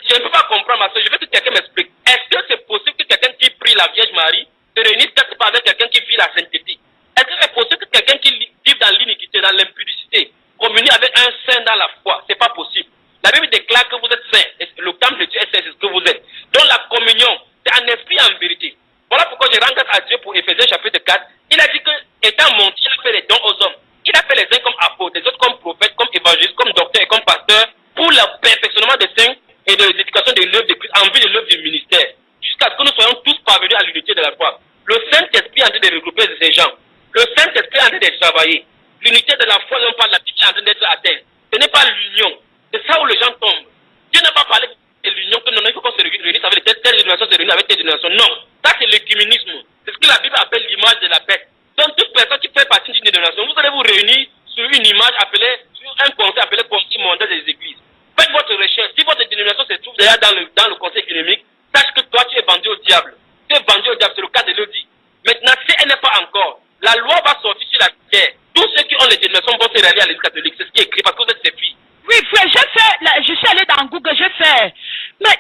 Je ne peux pas comprendre, ma soeur. Je veux que quelqu'un m'explique. Est-ce que c'est possible que quelqu'un qui prie la Vierge Marie se réunir peut-être pas avec quelqu'un qui vit la sainteté? Est-ce que c'est possible que quelqu'un qui vit dans l'iniquité, dans l'impudicité, communie avec un saint dans la foi? C'est pas possible. La Bible déclare que vous êtes saint. Le temple de Dieu est saint, c'est ce que vous êtes. Donc la communion, c'est un esprit en vérité. Voilà pourquoi je rends grâce à Dieu pour Éphésiens chapitre 4. Il a dit que, étant monté, il a fait les dons aux hommes. Il a fait les uns comme apôtres, les autres comme prophètes, comme évangélistes, comme docteurs et comme pasteurs, pour le perfectionnement des saints et de l'éducation de l'œuvre de Christ, en vue de l'œuvre du ministère, jusqu'à ce que nous soyons tous parvenus à l'unité de la foi. Le Saint-Esprit est en train de regrouper ces gens. Le Saint-Esprit est en train de travailler. L'unité de la foi, non pas la pique, est en train d'être atteinte. Ce n'est pas l'union. C'est ça où les gens tombent. Dieu n'a pas parlé de l'union, que non, il faut qu'on se réunisse avec telle génération, se réunir avec telle génération. Non. Ça, c'est l'écuménisme. C'est ce que la Bible appelle l'image de la bête. Donc, toute personne qui fait partie d'une génération, vous allez vous réunir sur une image appelée, sur un conseil appelé Conseil mondial des églises. Faites votre recherche. Si votre dénomination se trouve déjà dans le conseil économique, sache que toi, tu es vendu au diable. Tu es vendu au diable, c'est le cas de Lodi. Maintenant, si elle n'est pas encore, la loi va sortir sur la terre. Tous ceux qui ont les dénominations vont se rallier à l'église catholique. C'est ce qui est écrit parce que vous êtes ses filles. Oui, frère, je suis allé dans Google, j'ai fait. Mais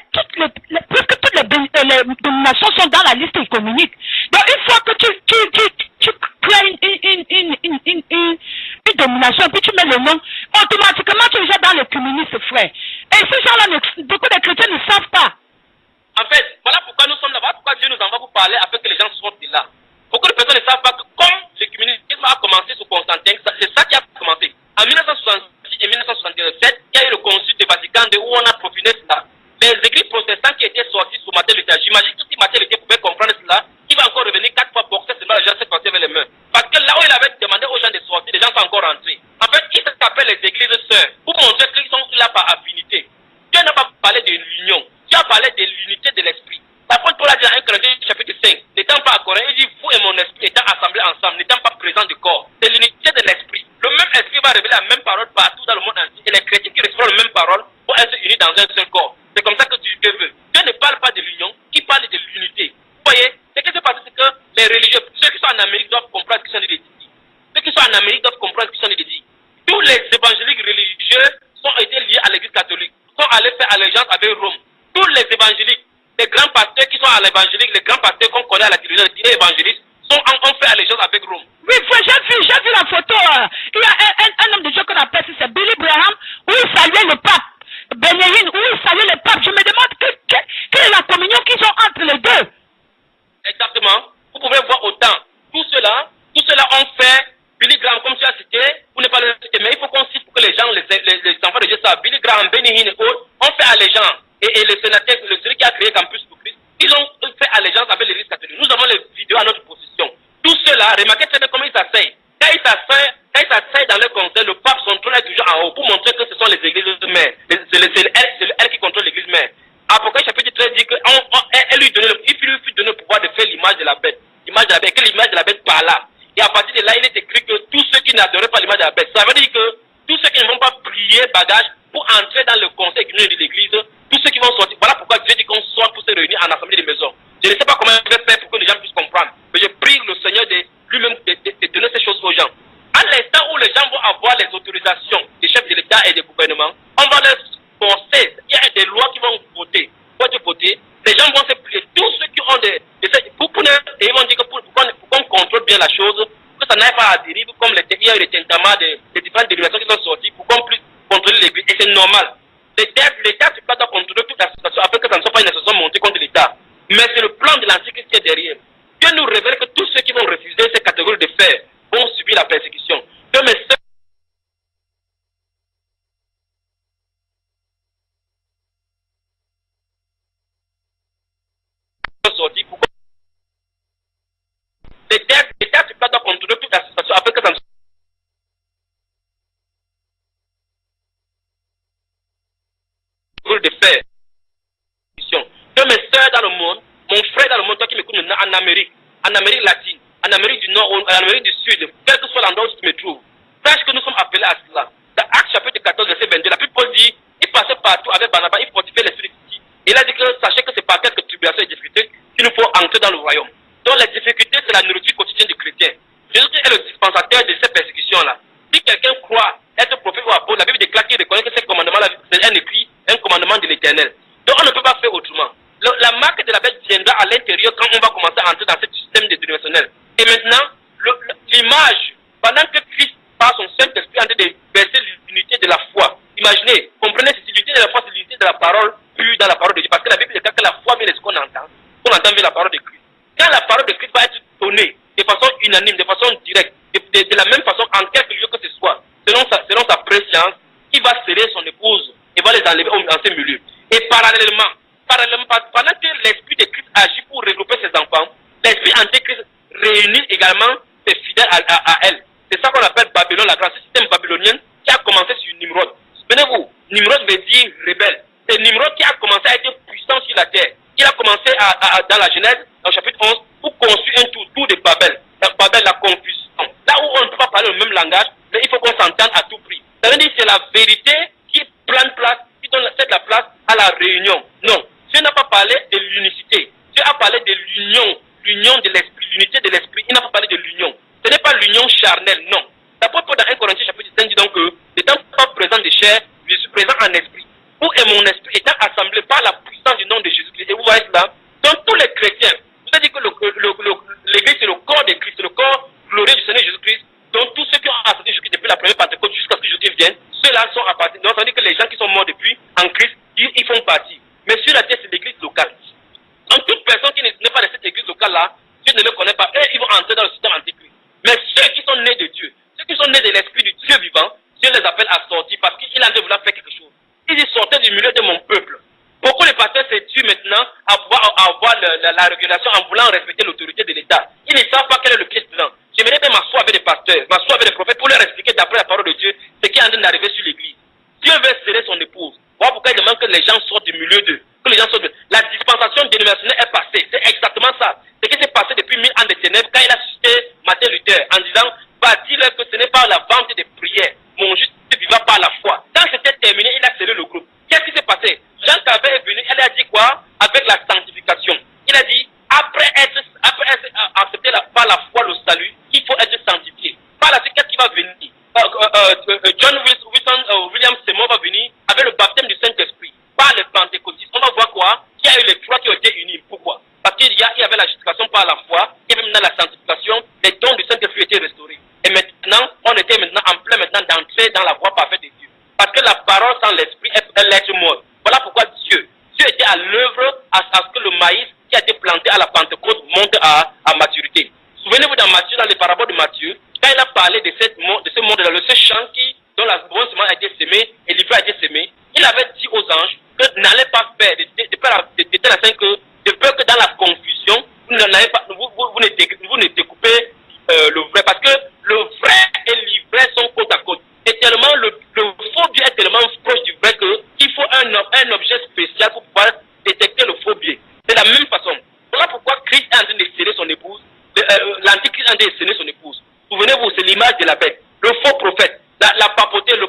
presque toutes les dénominations sont dans la liste économique. Donc, une fois que tu crées une dénomination, puis tu mets le nom, automatiquement tu es déjà dans les communistes, frère. Et ces gens-là, beaucoup de chrétiens ne savent pas. En fait, voilà pourquoi nous sommes là. Voilà pourquoi Dieu nous envoie pour parler afin que les gens sortent de là. Beaucoup de personnes ne savent pas que comme l'écuménisme a commencé sous Constantin, c'est ça qui a commencé. En 1966 et 1967, il y a eu le concile de Vatican II où on a profiné cela. Les églises protestantes qui étaient sorties sous Martin Luther, j'imagine que si Martin Luther pouvait comprendre cela, il va encore revenir 4 fois boxer seulement les gens se passer avec les mains. Parce que là où il avait demandé aux gens de sortir, les gens sont encore rentrés. En fait, il s'appelle les églises sœurs pour montrer qu'ils sont là par affinité. Dieu n'a pas parlé de l'union, Dieu a parlé de l'unité de l'esprit. L'apôtre Paul a dit dans 1 Corinthiens chapitre 5, n'étant pas à Corinthe, il dit vous et mon esprit étant assemblés ensemble, n'étant pas présents de corps. C'est l'unité de l'esprit. Le même esprit va révéler la même parole partout dans le monde entier. Et les chrétiens qui reçoivent la même parole vont être unis dans un seul corps. C'est comme ça que Dieu veut. Dieu ne parle pas de l'union, il parle de l'unité. Vous voyez, ce qui se passe, c'est que les religieux, ceux qui sont en Amérique doivent comprendre ce qu'ils sont dit. Ceux qui sont en Amérique doivent comprendre ce qu'ils sont dit. Tous les évangéliques religieux sont été liés à l'église catholique, sont allés faire allégeance avec Rome. Tous les évangéliques, les grands pasteurs qui sont à l'évangélique, les grands pasteurs qu'on connaît à la télévision, les évangélistes, ont fait allégeance avec Rome. Oui, frère, j'ai vu la photo. Il y a un homme de Dieu qu'on appelle, c'est Billy Graham, où il saluait le pape. Bénéhine, où il saluait le pape. Je me demande quelle est la communion qu'ils ont entre les deux. Exactement. Vous pouvez voir autant. Tout cela ont fait Billy Graham, comme tu as cité, vous ne pas le citer, mais il faut qu'on cite pour que les gens, les enfants de Dieu savent. Billy Graham, Bénéhine et autres ont fait allégeance. Et le sénateur, celui qui a créé Campus pour Christ, ils ont fait allégeance avec l'église catholique. Nous avons les vidéos à notre possession. Tout cela, remarquez très bien comment ils s'asseyent. Quand ils s'asseyent dans le conseil, le pape, son trône est toujours en haut pour montrer que ce sont les églises mères. C'est elle qui contrôle l'église mère. Apocalypse chapitre 13 dit qu'il lui fut donné le pouvoir de faire l'image de la bête. L'image de la bête, que l'image de la bête parla. Et à partir de là, il est écrit que tous ceux qui n'adoraient pas l'image de la bête, ça veut dire que tous ceux qui ne vont pas plier bagage pour entrer dans le conseil de l'église, tous ceux qui vont sortir, voilà pourquoi Dieu dit qu'on sort pour se réunir en assemblée de maisons. Je ne sais pas comment je vais faire pour que les gens puissent comprendre, mais je prie le Seigneur de lui-même de donner ces choses aux gens. À l'instant où les gens vont avoir les autorisations des chefs de l'État et des gouvernements, on va les forcer. Il y a des lois qui vont voter. Les gens vont se plier. Tous ceux qui ont et ils vont dire que pour qu'on contrôle bien la chose, que ça n'aille pas à dérive comme il y a eu les tentamas des différentes délégations qui sont sorties pour qu'on puisse contrôler l'église. Et c'est normal. L'État doit contrôler toute la situation afin que ça ne soit pas une association montée contre l'État. Mais c'est le plan de l'Antichrist qui est derrière. Dieu nous révèle que tous ceux qui vont refuser ces catégories de faits vont subir la persécution. Que mes sœurs sont sorties pour l'État doit contrôler toute la situation afin que ça ne soit pas de faire. Que mes sœurs dans le monde, mon frère dans le monde, toi qui m'écoutes maintenant en Amérique latine, en Amérique du Nord, en Amérique du Sud, quel que soit l'endroit où tu me trouves, sache que nous sommes appelés à cela. Dans Actes chapitre 14, verset 22, la Bible dit, il passait partout avec Barnabas, il fortifiait l'esprit ici. Il a dit que sachez que c'est par quelques tribulations et difficultés qu'il nous faut entrer dans le royaume. Donc les difficultés, c'est la nourriture quotidienne du chrétien. Jésus est le dispensateur de ces persécutions-là. Si quelqu'un croit être prophète ou apôtre, la Bible déclare qu'il reconnaît que ces commandements-là, c'est un écrit, un commandement de l'Éternel. Donc on ne peut pas faire autrement. La marque de la bête viendra à l'intérieur quand on va commencer à entrer dans ce système dénominationnel. Et maintenant, l'image, pendant que Christ, par son Saint-Esprit, est en train de verser l'unité de la foi. Imaginez, comprenez, c'est l'unité de la foi, c'est l'unité de la parole pure dans la parole de Dieu. Parce que la Bible dit que la foi vient de ce qu'on entend via la parole de Christ. Quand la parole de Christ va être donnée de façon unanime, de façon directe, de la même façon, en quelque lieu que ce soit, selon sa préscience, il va serrer son épouse et va les enlever dans ces milieux. Et parallèlement, pendant que l'esprit de Christ agit pour regrouper ses enfants, l'esprit antéchrist réunit également ses fidèles à elle. C'est ça qu'on appelle Babylone la grande, ce système babylonien qui a commencé sur Nimrod. Souvenez-vous, Nimrod veut dire rebelle. C'est Nimrod qui a commencé à être puissant sur la terre. Il a commencé dans la Genèse, au chapitre 11, pour construire un tour de Babel. Babel, la confusion. Là où on ne peut pas parler le même langage, mais il faut qu'on s'entende à tout prix. Ça veut dire que c'est la vérité qui prend place, qui donne la place à la réunion. Non, Dieu n'a pas parlé de l'unicité. Dieu a parlé de l'union de l'esprit, l'unité de l'esprit. Il n'a pas parlé de l'union. Ce n'est pas l'union charnelle, non. D'abord, dans 1 Corinthiens chapitre 5 dit donc que, n'étant pas présent de chair, je suis présent en esprit. Où est mon esprit étant assemblé par la puissance du nom de Jésus-Christ. Et vous voyez cela, donc tous les chrétiens, vous avez dit que l'église c'est le corps de Christ, c'est le corps glorieux du Seigneur Jésus-Christ. Donc tous ceux qui ont accepté Jésus-Christ depuis la première Pentecôte jusqu'à ce que Jésus vienne, ceux-là sont à partir. Donc ça veut dire que les gens qui sont morts depuis en Christ, ils font partie. Mais sur la terre, c'est l'église locale. Donc toute personne qui n'est pas de cette église locale-là, Dieu ne le connaît pas, eux, ils vont entrer dans le système antichrist. Mais ceux qui sont nés de Dieu, ceux qui sont nés de l'esprit du Dieu vivant, Dieu les appelle à sortir parce qu'il a de vouloir faire quelque chose. Il dit sortez du milieu de mon peuple. Beaucoup de pasteurs se tuent maintenant à avoir la régulation en voulant respecter l'autorité de l'État. Ils ne savent pas quel est le pied dedans. J'aimerais bien m'asseoir avec des pasteurs, m'asseoir avec des prophètes pour leur expliquer d'après la parole de Dieu ce qui est en train d'arriver sur l'église. Dieu veut serrer son épouse. Voilà pourquoi il demande que les gens sortent du milieu d'eux. Que les gens sortent de... La dispensation dénominationnelle est passée. C'est exactement ça. Ce qui s'est passé depuis 1000 ans de ténèbres quand il a suscité Martin Luther en disant bah, dis-leur que ce n'est pas la vente des prières. Mon juste vivra par la foi. Quand c'était terminé, il a scellé le groupe. Qu'est-ce qui s'est passé? Jean Calvin est venu, elle a dit quoi? Avec la sanctification. Il a dit, après être accepté par la foi le salut, il faut être sanctifié. Par la suite, qu'est-ce qui va venir? John William Seymour va venir avec le baptême du Saint-Esprit. Par le pentecôtisme, on va voir quoi? Il y a eu les trois qui ont été unis. Pourquoi? Parce qu'il y avait la justification par la foi, et même dans la sanctification, les dons du Saint-Esprit étaient restaurés. Et maintenant, on était maintenant en plein d'entrer dans la voie parfaite de Dieu. Parce que la parole sans l'esprit est l'être mort. Voilà pourquoi Dieu était à l'œuvre à ce que le maïs qui a été planté à la Pentecôte monte à maturité. Souvenez-vous dans Matthieu, dans les paraboles de Matthieu, quand il a parlé de ce monde-là, ce champ dont la bonne semence a été semée et l'ivraie a été semé, il avait dit aux anges que n'allez pas faire de peur que dans la confusion, vous ne découpez le vrai. Parce que le vrai et l'ivraie sont côte à côte. Et tellement le faux biais est tellement proche du vrai qu'il faut un objet spécial pour pouvoir détecter le faux biais. De la même façon. Voilà pourquoi Christ est en train de sceller son épouse. L'antichrist est en train de sceller son épouse. Souvenez-vous, c'est l'image de la bête. Le faux prophète, la papauté, le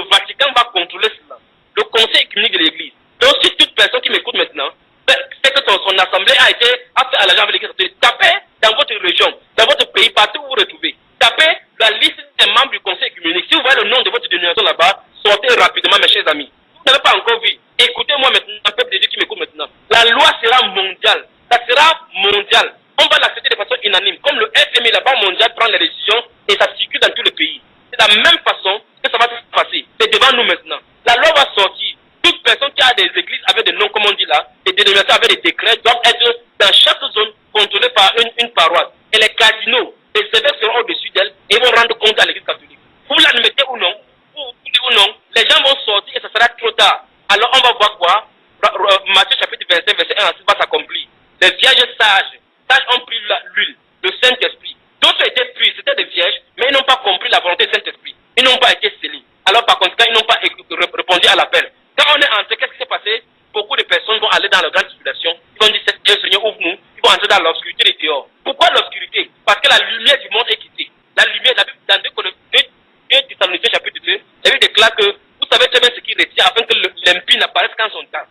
Vatican va contrôler cela. Le conseil écuménique de l'Église. Donc si toute personne qui m'écoute maintenant, c'est que son assemblée a fait à l'agent avec l'Église. Tapez dans votre région, dans votre pays, partout où vous vous retrouvez. Tapez la liste des membres du conseil écuménique. Si vous voyez le nom de votre dénomination là-bas, sortez rapidement, mes chers amis. Vous n'avez pas encore vu. Écoutez-moi maintenant, peuple de Dieu qui m'écoute maintenant. La loi sera mondiale. Ça sera mondial. On va l'accepter de façon unanime. Comme le FMI, la Banque mondiale, prend les décisions et ça circule dans tout le pays. C'est de la même façon que ça va se passer. C'est devant nous maintenant. La loi va sortir. Toute personne qui a des églises avec des noms, comme on dit là, des dénominations avec des décrets, doivent être dans chaque zone contrôlée par une paroisse. Et les cardinaux, les évêques seront au-dessus d'elle et vont rendre compte à l'église catholique. Vous l'admettez ou non, ou non, les gens vont sortir et ça sera trop tard. Alors on va voir quoi? Matthieu chapitre 25, verset 1 à 6 va s'accomplir. Les vierges sages ont pris l'huile, le Saint-Esprit. D'autres étaient pris, c'était des vierges, mais ils n'ont pas compris la volonté du Saint-Esprit. Ils n'ont pas été scellés. Alors par conséquent, ils n'ont pas répondu à l'appel. Quand on est entré, qu'est-ce qui s'est passé? Beaucoup de personnes vont aller dans la grande tribulation. Ils vont dire, Seigneur, ouvre-nous. Ils vont entrer dans l'obscurité des dehors. Pourquoi l'obscurité? Parce que la lumière du monde est quittée. La lumière, la Bible, dans 2 Thessaloniciens chapitre 2, la Bible déclare que vous savez très bien ce qui retient afin que l'impie n'apparaisse qu'en son temps.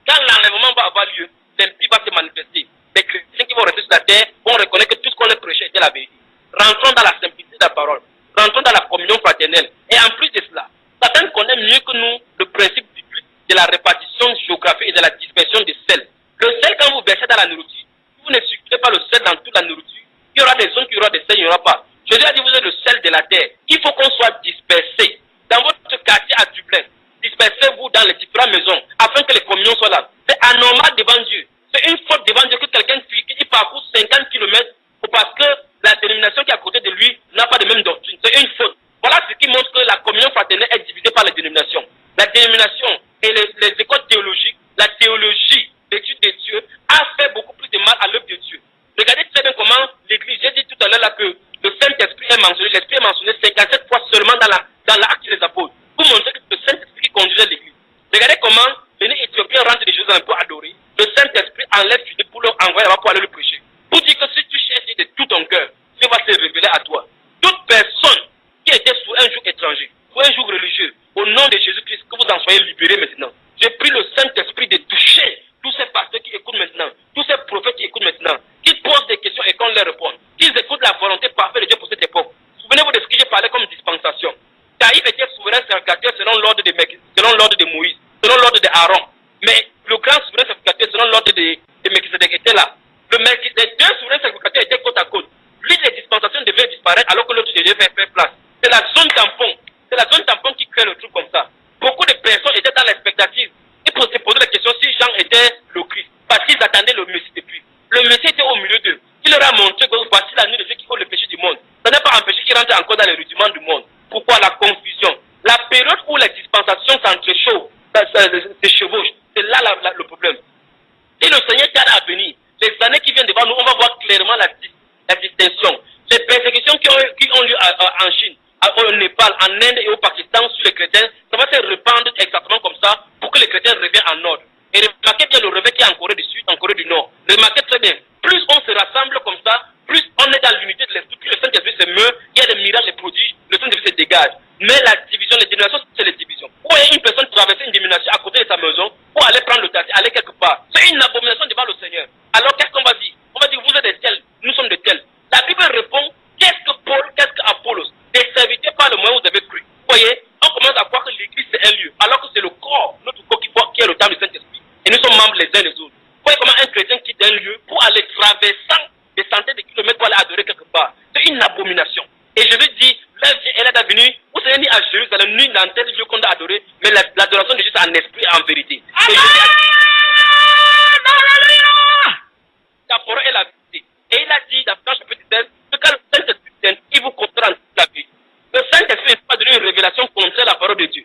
Quand l'enlèvement va avoir lieu, l'impie va se manifester. Les chrétiens qui vont rester sur la terre vont reconnaître que tout ce qu'on leur prêchait était la vérité. Rentrons dans la simplicité de la parole. Rentrons dans la communion fraternelle. Et en plus de cela, Satan connaît mieux que nous le principe biblique de la répartition géographique et de la dispersion des sels. Le sel, quand vous versez dans la nourriture, Il y aura des zones, il y aura des sels, il n'y aura pas. Jésus a dit, vous êtes le sel de la terre. Il faut qu'on soit dispersé. Dans votre quartier à Dublin, dispersez-vous dans les différentes maisons, afin que les communions soient là. C'est anormal devant Dieu. C'est une faute devant Dieu que quelqu'un qui parcourt 50 km parce que la dénomination qui est à côté de lui n'a pas de même doctrine. C'est une faute. Voilà ce qui montre que la communion fraternelle est divisée par les dénominations. La dénomination et les écoles théologiques, la théologie d'étude de Dieu a fait beaucoup plus de mal à l'œuvre de Dieu. Regardez très bien comment l'Église, j'ai dit tout à l'heure là que le Saint-Esprit est mentionné, l'Esprit est mentionné 57 fois seulement dans l'acte des apôtres, pour montrer que le Saint-Esprit qui conduisait l'Église. Regardez comment les Éthiopiens rentrent de Jérusalem pour adorer, le Saint-Esprit enlève Philippe pour leur envoyer là-bas pour aller le prêcher. Pour dire que si tu cherches de tout ton cœur, Dieu va se révéler à toi. Toute personne qui était sous un joug étranger, sous un joug religieux, au nom de Jésus-Christ, que vous en soyez libérés maintenant. J'ai pris le Saint-Esprit de toucher tous ces pasteurs qui écoutent maintenant, tous ces prophètes qui écoutent maintenant, qui posent des questions et qu'on leur répond, qu'ils écoutent la volonté parfaite de Dieu pour cette époque. Souvenez-vous de ce que j'ai parlé comme dispensation. Caïphe était souverain sacrificateur selon l'ordre de Moïse, selon l'ordre d'Aaron. Mais le grand souverain sacrificateur selon l'ordre de Melchisedec était là. Les deux souverains sacrificateurs étaient côte à côte. Lui, les dispensations devaient disparaître alors que l'autre devait faire place. C'est la zone tampon. C'est la zone tampon qui crée le truc comme ça. Beaucoup de personnes étaient dans l'expectative. Ils se posaient la question si Jean était le Christ. Parce qu'ils attendaient le Messie depuis. Le Messie était au milieu d'eux. Il leur a montré que voici la nuit de ceux qui font le péché du monde. Ça n'a pas empêché qu'ils rentrent encore dans les rudiments du monde. Pourquoi la confusion? La période où les dispensations se chevauchent, c'est là le problème. Si le Seigneur tarde à venir, les années qui viennent devant nous, on va voir clairement la distinction. Les persécutions qui ont lieu en Chine, au Népal, en Inde et au Pakistan sur les chrétiens, ça va se répandre exactement comme ça pour que les chrétiens reviennent en ordre. Et remarquez bien le réveil qui est en Corée du Sud, en Corée du Nord. Remarquez très bien, plus on se rassemble comme ça, plus on est dans l'unité de l'esprit, plus le Saint-Esprit se meurt, il y a des miracles, des prodiges, le Saint-Esprit se dégage. Mais la division, les dénominations, c'est les divisions. Vous voyez une personne traverser une dénomination à côté de sa maison pour aller prendre le taxi, aller quelque part. C'est une abomination devant le Seigneur. Alors qu'est-ce qu'on va dire? On va dire, vous êtes des tels, nous sommes de tels. La Bible répond, qu'est-ce que Paul, qu'est-ce que Apollos? Des serviteurs par le moyen où vous avez cru. Vous voyez, on commence à croire que l'église c'est un lieu, alors que c'est le corps, notre corps qui est le temple du Saint-Esprit. Et nous sommes membres les uns les autres. Vous voyez comment un chrétien quitte un lieu pour aller traversant des centaines de kilomètres pour aller adorer quelque part. C'est une abomination. Et je veux dire, l'heure vient, elle est venue, vous savez, ni à Jérusalem, ni dans tel lieu qu'on a adoré, mais l'adoration de Jésus en esprit et en vérité. La parole est la vérité. Et il a dit dans Jean chapitre 16 que quand le Saint-Esprit vient, il vous comprend la vie. Le Saint-Esprit n'est pas donné une révélation contre la parole de Dieu.